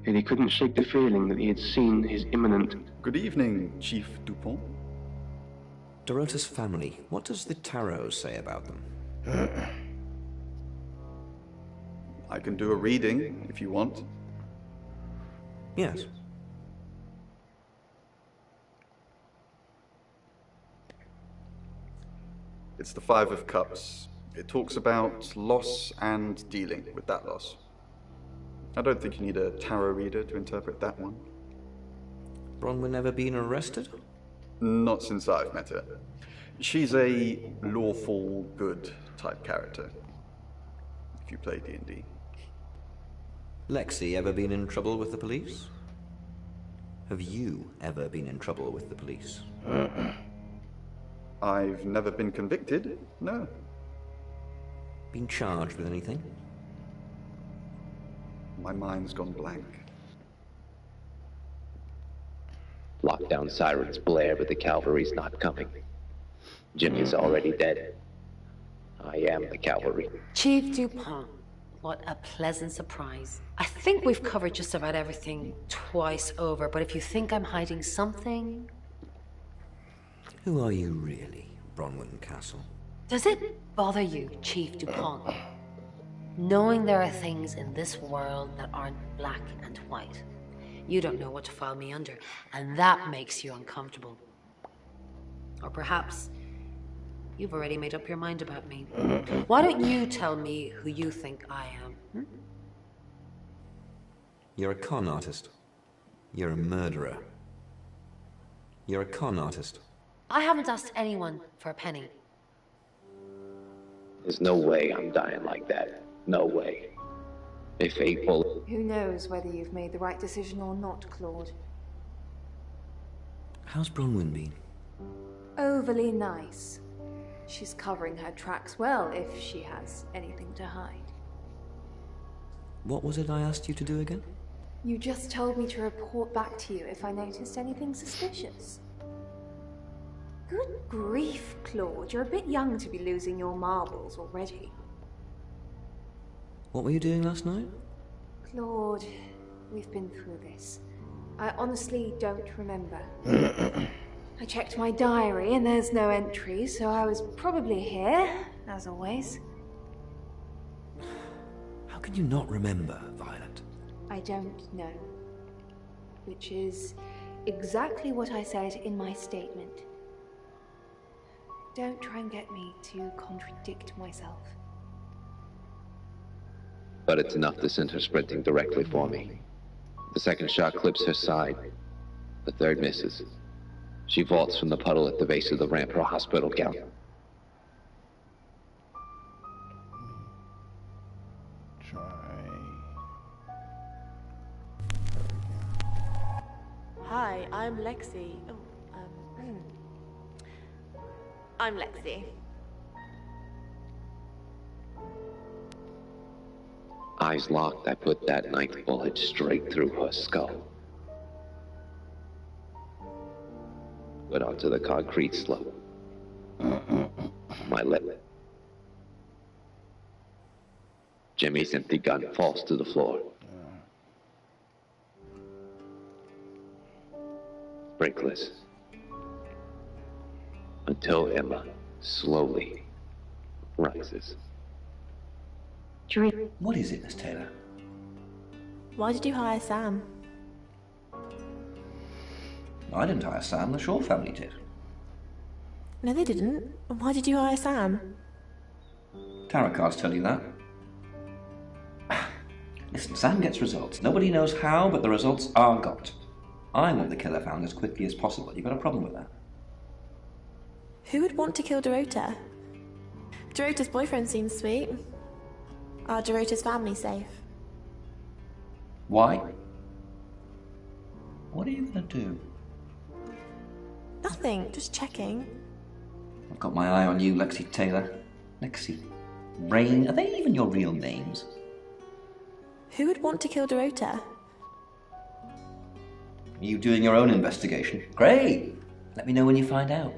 Yet he couldn't shake the feeling that he had seen his imminent... Good evening, Chief Dupont. Dorota's family. What does the tarot say about them? I can do a reading, if you want. Yes. It's the Five of Cups. It talks about loss and dealing with that loss. I don't think you need a tarot reader to interpret that one. Bronwyn never been arrested? Not since I've met her. She's a lawful good type character, if you play D&D. Lexi ever been in trouble with the police? Have you ever been in trouble with the police? I've never been convicted, no. Been charged with anything? My mind's gone blank. Lockdown sirens blare, but the cavalry's not coming. Jimmy's already dead. I am the cavalry. Chief Dupont, what a pleasant surprise. I think we've covered just about everything twice over, but if you think I'm hiding something... Who are you really, Bronwyn Castle? Does it bother you, Chief Dupont, knowing there are things in this world that aren't black and white? You don't know what to file me under, and that makes you uncomfortable. Or perhaps you've already made up your mind about me. Why don't you tell me who you think I am? You're a con artist. You're a murderer. You're a con artist. I haven't asked anyone for a penny. There's no way I'm dying like that. No way. If fate will... Who knows whether you've made the right decision or not, Claude? How's Bronwyn been? Overly nice. She's covering her tracks well if she has anything to hide. What was it I asked you to do again? You just told me to report back to you if I noticed anything suspicious. Good grief, Claude. You're a bit young to be losing your marbles already. What were you doing last night? Claude, we've been through this. I honestly don't remember. I checked my diary and there's no entry, so I was probably here, as always. How can you not remember, Violet? I don't know. Which is exactly what I said in my statement. Don't try and get me to contradict myself. But it's enough to send her sprinting directly for me. The second shot clips her side. The third misses. She vaults from the puddle at the base of the ramp, her hospital gown. Hi, I'm Lexi. I'm Lexi. Eyes locked, I put that ninth bullet straight through her skull. Went onto the concrete slope. My lip. Jimmy's empty gun falls to the floor. Sprinkless. Until Emma slowly rises. What is it, Miss Taylor? Why did you hire Sam? I didn't hire Sam, the Shaw family did. No, they didn't. Why did you hire Sam? Tarot cards tell you that. Listen, Sam gets results. Nobody knows how, but the results are got. I want the killer found as quickly as possible. You got a problem with that? Who would want to kill Dorota? Dorota's boyfriend seems sweet. Are Dorota's family safe? Why? What are you gonna do? Nothing, just checking. I've got my eye on you, Lexi Taylor. Lexi. Rain, are they even your real names? Who would want to kill Dorota? Are you doing your own investigation? Great! Let me know when you find out.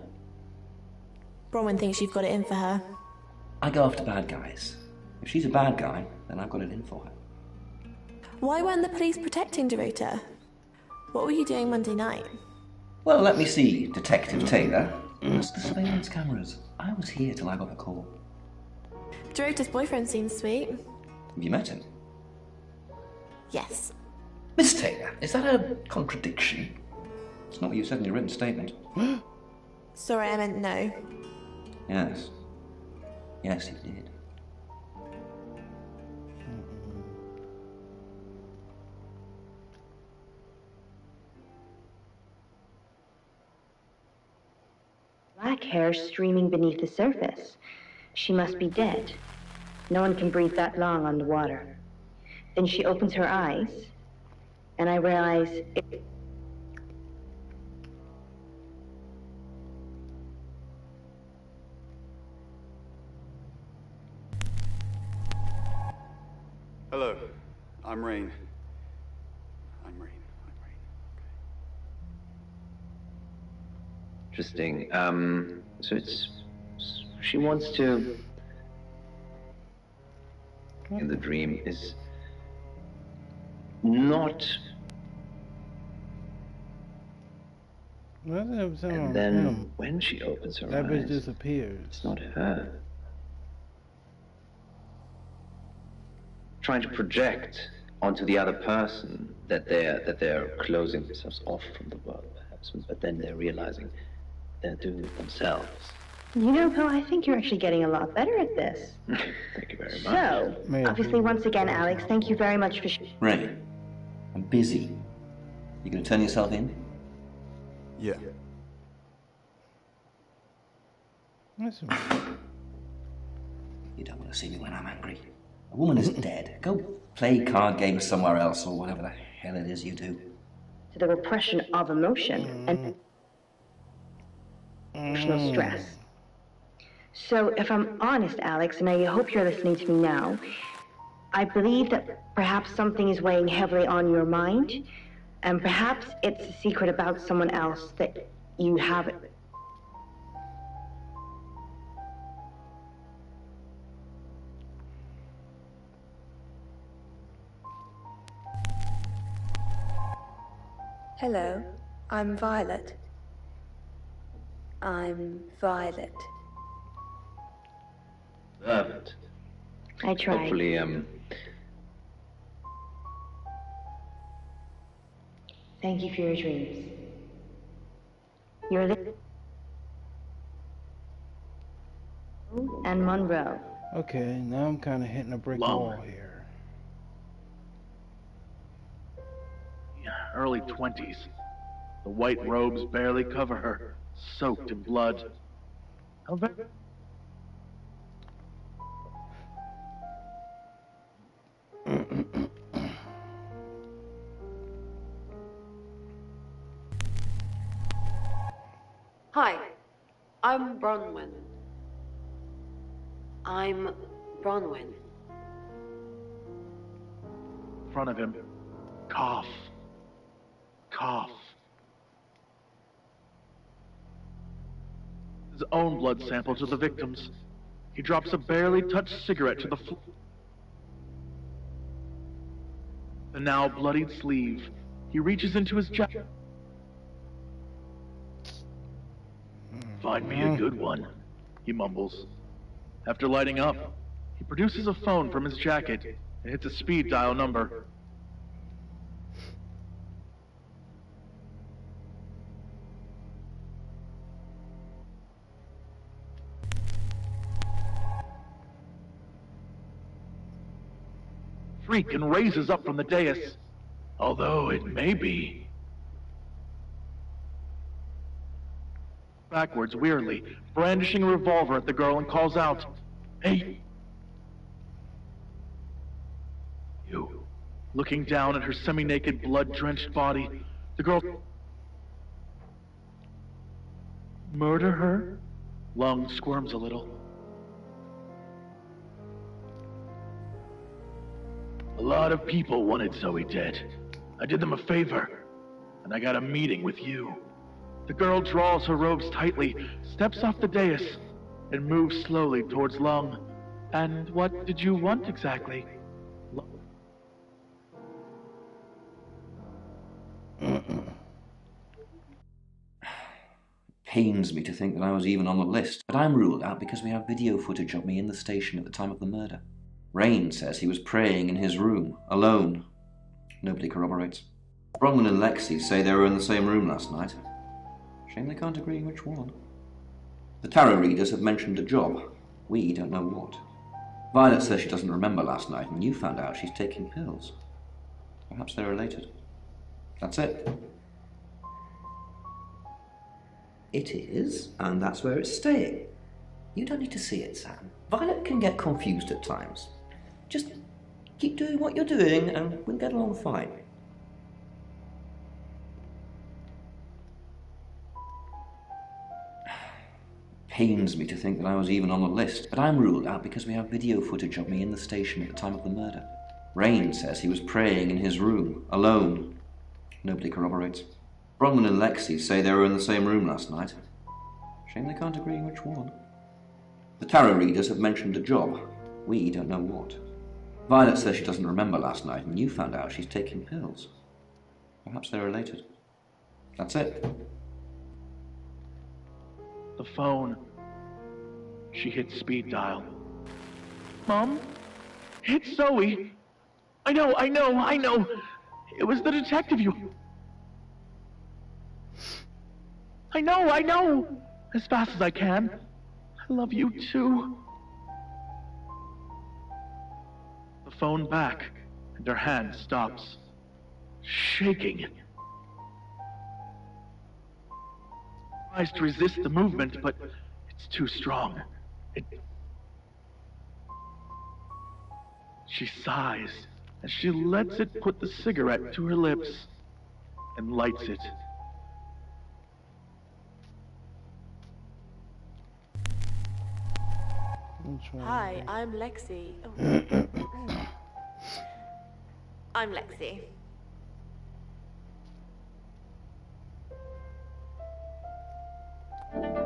Bronwyn thinks you've got it in for her. I go after bad guys. If she's a bad guy, then I've got it in for her. Why weren't the police protecting Dorota? What were you doing Monday night? Well, let me see, Detective Taylor. Ask the surveillance cameras. I was here till I got the call. Dorota's boyfriend seems sweet. Have you met him? Yes. Miss Taylor, is that a contradiction? It's not what you said in your written statement. Sorry, I meant no. Yes. Yes, you did. Black hair streaming beneath the surface. She must be dead. No one can breathe that long underwater. Then she opens her eyes, and I realize it. Hello, I'm Rain. I'm Rain. Interesting. So she wants to, in the dream, is not, and then when she opens her that bitch eyes, disappears. it's not her. Trying to project onto the other person that they're closing themselves off from the world, perhaps, but then they're realizing they're doing it themselves. You know, Bill, I think you're actually getting a lot better at this. Thank you very much. So, obviously, once again, Alex, thank you very much for... Rain, I'm busy. You gonna turn yourself in? Yeah. You don't want to see me when I'm angry. A woman is dead. Go play card games somewhere else or whatever the hell it is you do. To the repression of emotion and emotional stress. So, if I'm honest, Alex, and I hope you're listening to me now, I believe that perhaps something is weighing heavily on your mind, and perhaps it's a secret about someone else that you haven't. Hello, I'm Violet. I'm Violet. Perfect. I tried. Hopefully, Thank you for your dreams. You're and Monroe. Okay, now I'm kind of hitting a brick wall here. Early 20s. The white robes barely cover her, soaked in blood. How very... Hi, I'm Bronwyn. I'm Bronwyn. In front of him. Cough. Cough. His own blood sample to the victims. He drops a barely touched cigarette to the floor. The now bloodied sleeve. He reaches into his jacket. Find me a good one, he mumbles. After lighting up, he produces a phone from his jacket and hits a speed dial number. freak and raises up from the dais. Although it may be. Backwards wearily, brandishing a revolver at the girl, and calls out, "Hey! You." Looking down at her semi-naked, blood-drenched body, the girl... Murder her? Lung squirms a little. A lot of people wanted Zoe dead. I did them a favor, and I got a meeting with you. The girl draws her robes tightly, steps off the dais, and moves slowly towards Lung. And what did you want exactly? Pains me to think that I was even on the list, but I'm ruled out because we have video footage of me in the station at the time of the murder. Rain says he was praying in his room, alone. Nobody corroborates. Bronwyn and Lexi say they were in the same room last night. Shame they can't agree which one. The tarot readers have mentioned a job. We don't know what. Violet says she doesn't remember last night, and you found out she's taking pills. Perhaps they're related. That's it. It is, and that's where it's staying. You don't need to see it, Sam. Violet can get confused at times. Just keep doing what you're doing, and we'll get along fine. Pains me to think that I was even on the list, but I'm ruled out because we have video footage of me in the station at the time of the murder. Rain says he was praying in his room, alone. Nobody corroborates. Bronwyn and Lexi say they were in the same room last night. Shame they can't agree which one. The tarot readers have mentioned a job. We don't know what. Violet says she doesn't remember last night, and you found out she's taking pills. Perhaps they're related. That's it. The phone. She hits speed dial. Mom? It's Zoe. I know. It was the detective you... I know. As fast as I can. I love you too. The phone back, and her hand stops. Shaking. Tries to resist the movement, but it's too strong. She sighs as she lets it put the cigarette to her lips and lights it. Hi, I'm Lexi. Oh. I'm Lexi.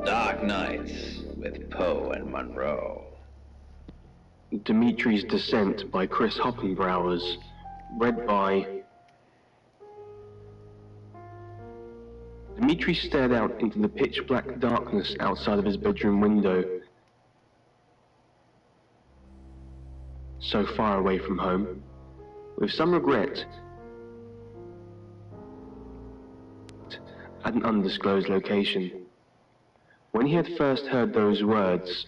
Dark Nights with Poe and Monroe. Dimitri's Descent by Chris Hoppenbrowers. Read by... Dimitri stared out into the pitch-black darkness outside of his bedroom window. So far away from home. With some regret, at an undisclosed location. When he had first heard those words,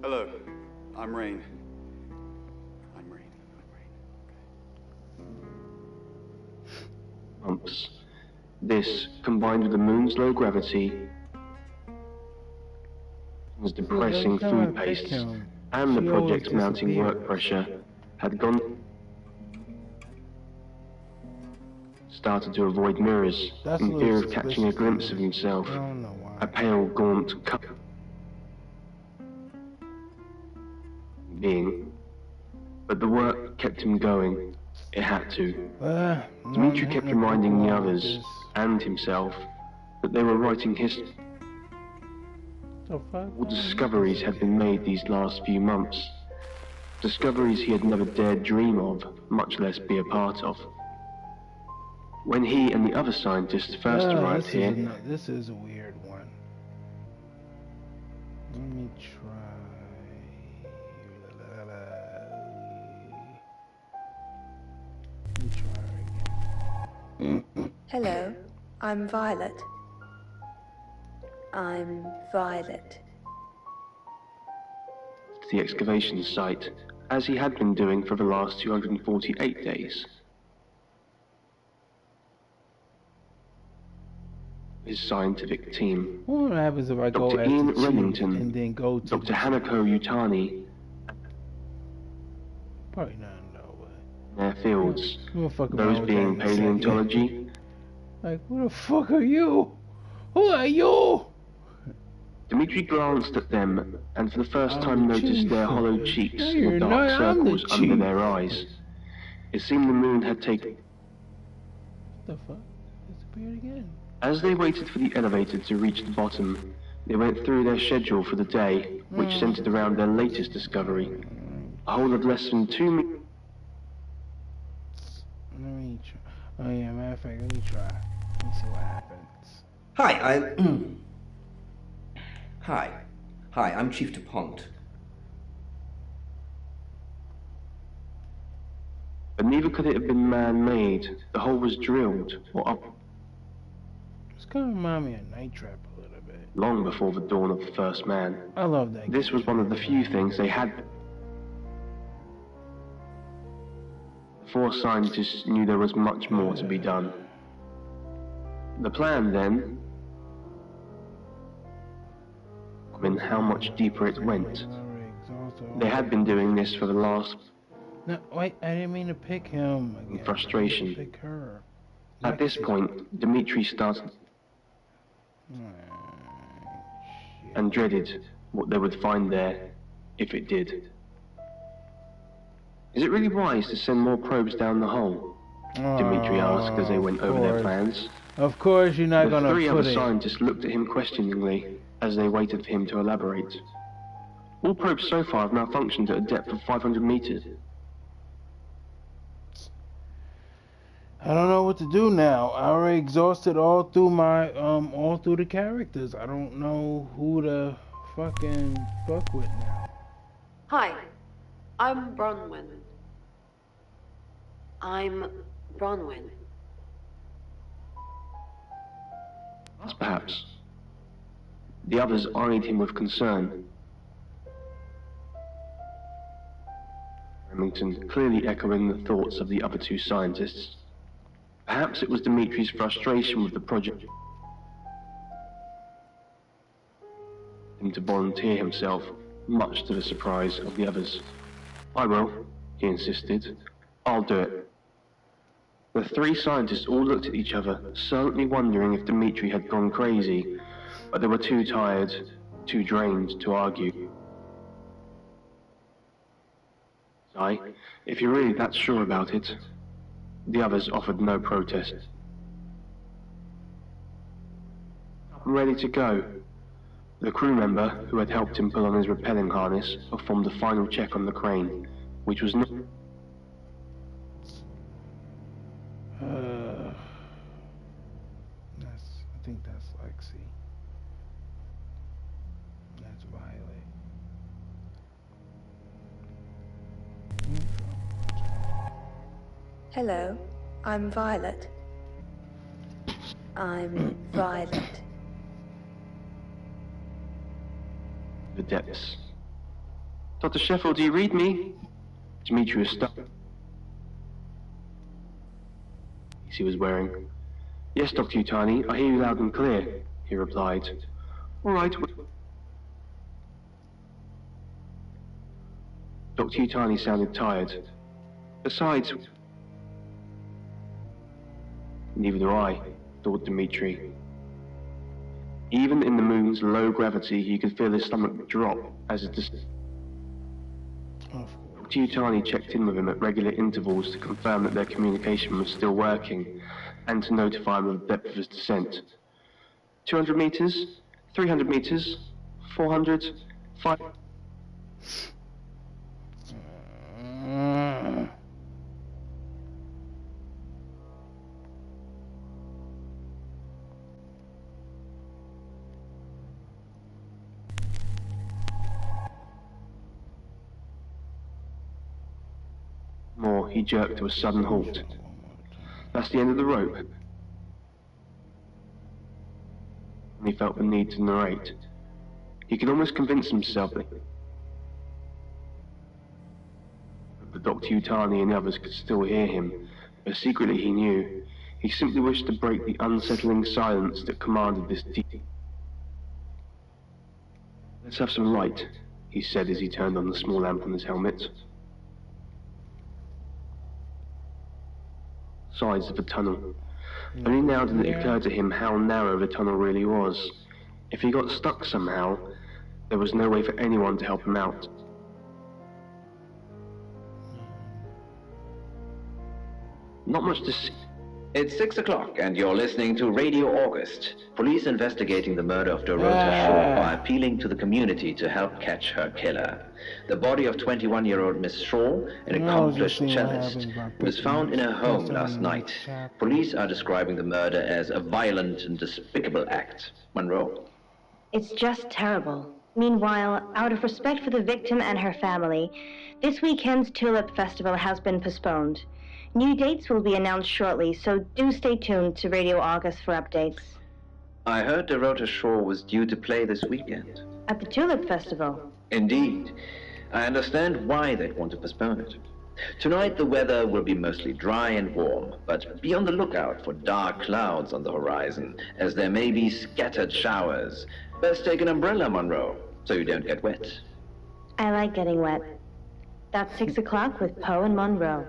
Hello, I'm Rain. Months. This, combined with the moon's low gravity, his depressing food pastes, and the project's mounting work pressure, had started to avoid mirrors, in fear of catching a glimpse of himself, a pale, gaunt being. But the work kept him going. It had to. Dimitri kept reminding the others, and himself, that they were writing history. All discoveries had been made these last few months. Discoveries he had never dared dream of, much less be a part of. When he and the other scientists first arrived here... This is a weird one. Let me try... Hello, I'm Violet. I'm Violet. To the excavation site, as he had been doing for the last 248 days. His scientific team. What happens if I go Dr. as Ian the chief Remington, and then go to Dr. Hanako Yutani, probably not know, but their fields, fuck those around being with that in a second. paleontology, Like, who the fuck are you? Who are you? Dmitri glanced at them and for the first I'm time the noticed chief. their hollow cheeks No, and you're the dark not. I'm the circles under chief. their eyes. It seemed the moon had taken... What the fuck? Disappeared again. As they waited for the elevator to reach the bottom, they went through their schedule for the day, which centered around their latest discovery. A whole of less than 2 minutes. Let me try. Oh yeah, matter of fact, let me try. Let me see what happens. Hi, I'm Chief DuPont. But neither could it have been man-made. The hole was drilled, or up It's kind of remind me of Night Trap a little bit. long before the dawn of the first man. I love that. This was one of the few things they had. The 4 scientists knew there was much more to be done. The plan, then, and how much deeper it went. They had been doing this for the last... No, wait, I didn't mean to pick him again. Frustration. Pick her. At this point, Dmitri started and dreaded what they would find there, if it did. Is it really wise to send more probes down the hole? Dmitri asked as they went over their plans. Of course you're not going to The put 3 it. other scientists looked at him questioningly as they waited for him to elaborate. All probes so far have malfunctioned at a depth of 500 meters. I don't know what to do now. I already exhausted all through the characters. I don't know who to fucking fuck with now. Hi, I'm Bronwyn. Perhaps. The others eyed him with concern. Remington clearly echoing the thoughts of the other 2 scientists. Perhaps it was Dimitri's frustration with the project. Him to volunteer himself, much to the surprise of the others. I will, he insisted. I'll do it. The 3 scientists all looked at each other, silently wondering if Dmitri had gone crazy, but they were too tired, too drained to argue. If you're really that sure about it. The others offered no protest. Ready to go. The crew member who had helped him pull on his rappelling harness performed the final check on the crane, which was not... I think that's Lexi. That's Violet. Hello, I'm Violet. I'm Violet. The depths. Dr. Sheffield, do you read me? Dmitri was stuck. He was wearing. Yes, Dr. Yutani, I hear you loud and clear, he replied. All right. Dr. Yutani sounded tired. Besides, neither do I, thought Dmitri. Even in the moon's low gravity, he could feel his stomach drop as it Dr. Yutani checked in with him at regular intervals to confirm that their communication was still working, and to notify him of the depth of his descent. 200 meters? 300 meters? 400? 5... More, he jerked to a sudden halt. That's the end of the rope. he felt the need to narrate. He could almost convince himself that Dr. Utani and the others could still hear him, but secretly he knew he simply wished to break the unsettling silence that commanded this deep. "Let's have some light," he said as he turned on the small lamp on his helmet. Sides of the tunnel. Only now did it occur to him how narrow the tunnel really was. If he got stuck somehow, there was no way for anyone to help him out. Not much to see. It's 6 o'clock, and you're listening to Radio August. Police investigating the murder of Dorota Shaw are appealing to the community to help catch her killer. The body of 21-year-old Miss Shaw, an accomplished cellist, was found in her home last night. Police are describing the murder as a violent and despicable act. Monroe. It's just terrible. Meanwhile, out of respect for the victim and her family, this weekend's Tulip Festival has been postponed. New dates will be announced shortly, so do stay tuned to Radio August for updates. I heard Dorota Shaw was due to play this weekend. At the Tulip Festival? Indeed. I understand why they'd want to postpone it. Tonight the weather will be mostly dry and warm, but be on the lookout for dark clouds on the horizon, as there may be scattered showers. Best take an umbrella, Monroe, so you don't get wet. I like getting wet. That's 6 o'clock with Poe and Monroe.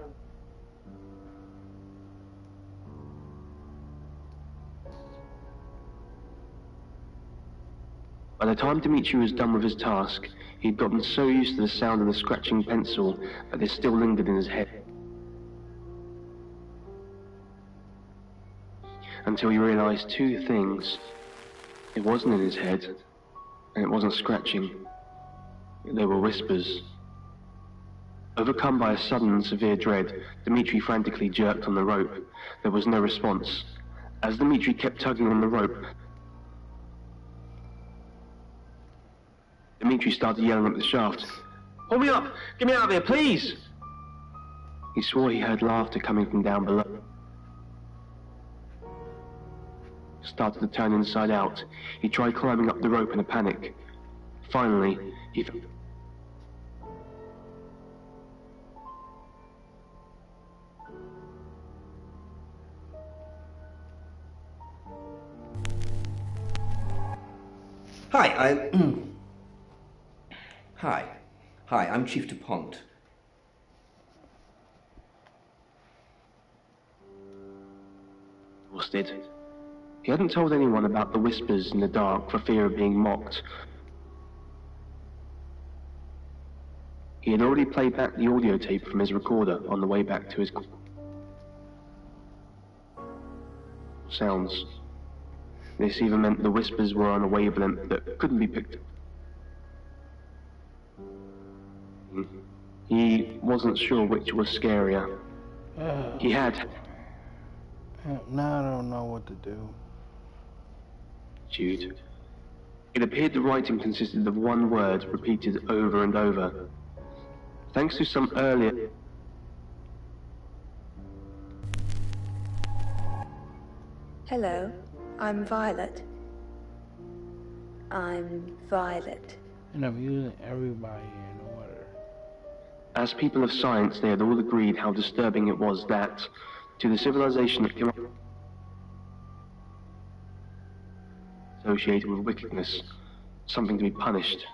By the time Dimitri was done with his task, he'd gotten so used to the sound of the scratching pencil that it still lingered in his head. Until he realized two things. It wasn't in his head, and it wasn't scratching. They were whispers. Overcome by a sudden and severe dread, Dimitri frantically jerked on the rope. There was no response. As Dimitri kept tugging on the rope, Dimitri started yelling up the shaft. "Pull me up! Get me out of here, please!" He swore he heard laughter coming from down below. Started to turn inside out. He tried climbing up the rope in a panic. Finally, he felt... Hi, I'm Chief DuPont. Exhausted. He hadn't told anyone about the whispers in the dark for fear of being mocked. He had already played back the audio tape from his recorder on the way back to his... sounds. This even meant the whispers were on a wavelength that couldn't be picked up. He wasn't sure which was scarier. He had... Now I don't know what to do. Jude. It appeared the writing consisted of one word repeated over and over. Thanks to some earlier... Hello, I'm Violet. I'm Violet. And I'm using everybody in order. As people of science, they had all agreed how disturbing it was that, to the civilization that came up, associated with wickedness, something to be punished.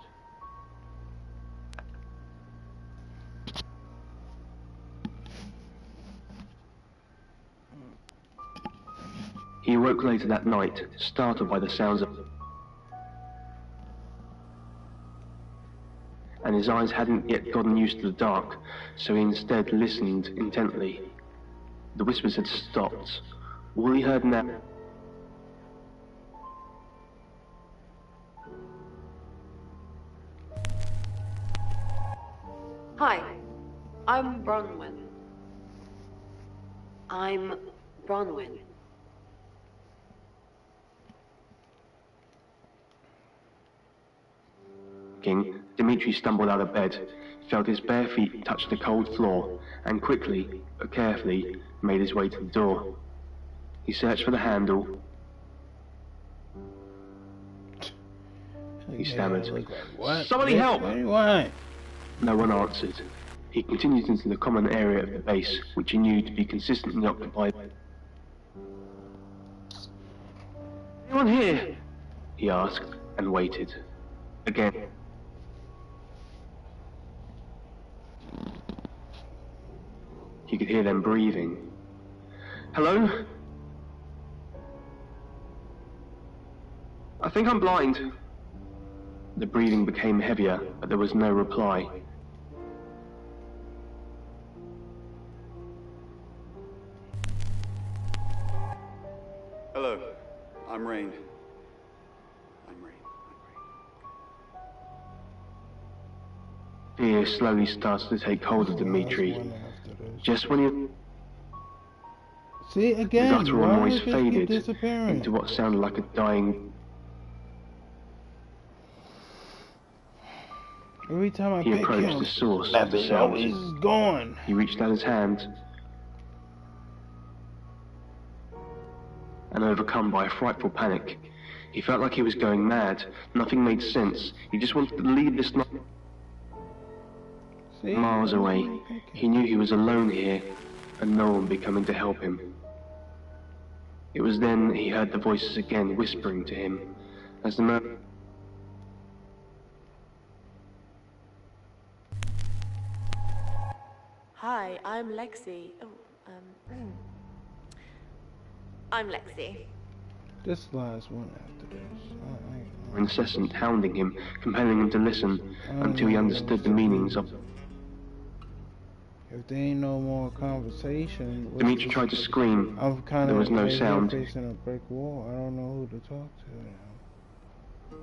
He awoke later that night, startled by the sounds of... and his eyes hadn't yet gotten used to the dark, so he instead listened intently. The whispers had stopped. All he heard now... Hi, I'm Bronwyn. I'm Bronwyn. Dimitri stumbled out of bed, felt his bare feet touch the cold floor, and quickly, but carefully, made his way to the door. He searched for the handle, he stammered. What? Somebody help! What do you want? No one answered. He continued into the common area of the base, which he knew to be consistently occupied. Anyone here? He asked, and waited. Again. He could hear them breathing. Hello? I think I'm blind. The breathing became heavier, but there was no reply. Hello, I'm Rain. Fear slowly started to take hold of Dmitri. Just when he... See, again, the guttural why noise is it faded disappearing? into what sounded like a dying... Every time I He pick approached him, the source of the he's sound. always gone. He reached out his hand, and overcome by a frightful panic, he felt like he was going mad. Nothing made sense. He just wanted to leave this night. Miles away, he knew he was alone here, and no one would be coming to help him. It was then he heard the voices again whispering to him, as the man... Hi, I'm Lexi. I'm Lexi. This last one after this. incessant, hounding him, compelling him to listen, until he understood the meanings of... If there ain't no more conversation... Dmitri tried to scream. I'm kind there of was no sound. facing a brick wall. I don't know who to talk to now.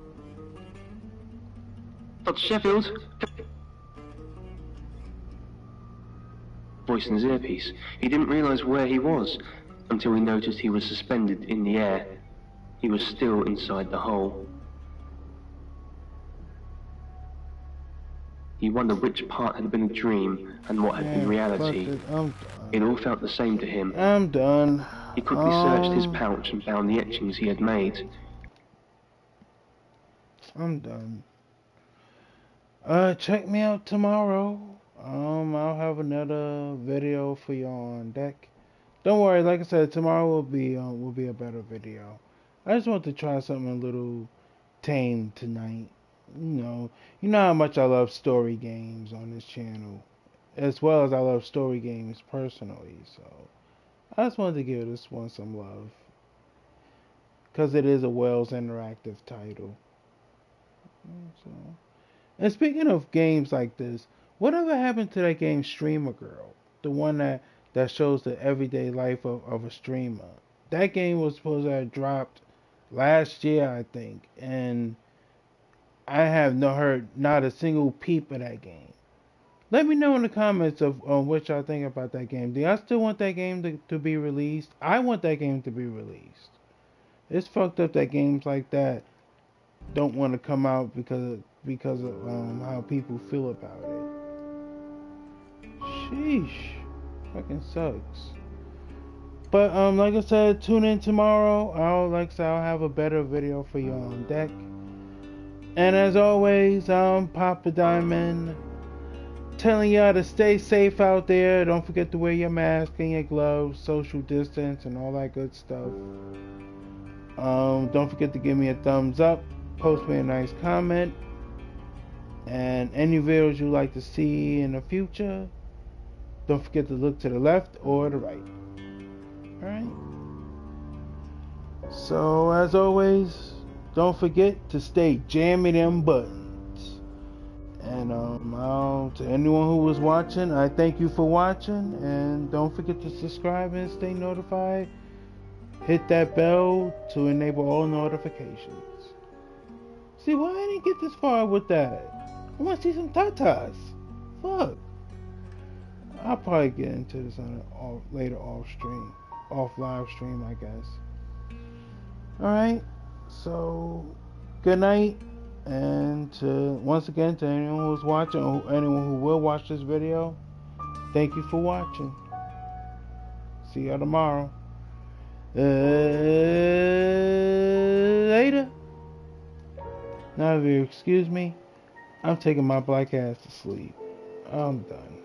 Dr. Sheffield? Voice in his earpiece. He didn't realize where he was until he noticed he was suspended in the air. He was still inside the hole. He wondered which part had been a dream and what had been reality. It all felt the same to him. I'm done. He quickly searched his pouch and found the etchings he had made. I'm done. Check me out tomorrow. I'll have another video for you on deck. Don't worry, like I said, tomorrow will be a better video. I just want to try something a little tame tonight. You know how much I love story games on this channel, as well as I love story games personally. So I just wanted to give this one some love, because it is a Wells Interactive title. So, and speaking of games like this, whatever happened to that game Streamer Girl? The one that shows the everyday life of a streamer. That game was supposed to have dropped last year, I think, and I have heard not a single peep of that game. Let me know in the comments on what y'all think about that game. Do y'all still want that game to be released? I want that game to be released. It's fucked up that games like that don't want to come out because of how people feel about it. Sheesh. Fucking sucks. But like I said, tune in tomorrow. I'll have a better video for you on deck. And as always, I'm Papa Diamond, telling y'all to stay safe out there. Don't forget to wear your mask and your gloves, social distance, and all that good stuff. Don't forget to give me a thumbs up, post me a nice comment, and any videos you'd like to see in the future, don't forget to look to the left or the right. Alright? So, as always, don't forget to stay jamming them buttons. And to anyone who was watching, I thank you for watching. And don't forget to subscribe and stay notified. Hit that bell to enable all notifications. See, why I didn't get this far with that? I want to see some tatas. Fuck. I'll probably get into this on later off live stream, I guess. Alright. So, good night, and once again, to anyone who's watching, or anyone who will watch this video, thank you for watching. See y'all tomorrow. Later. Now, if you excuse me, I'm taking my black ass to sleep. I'm done.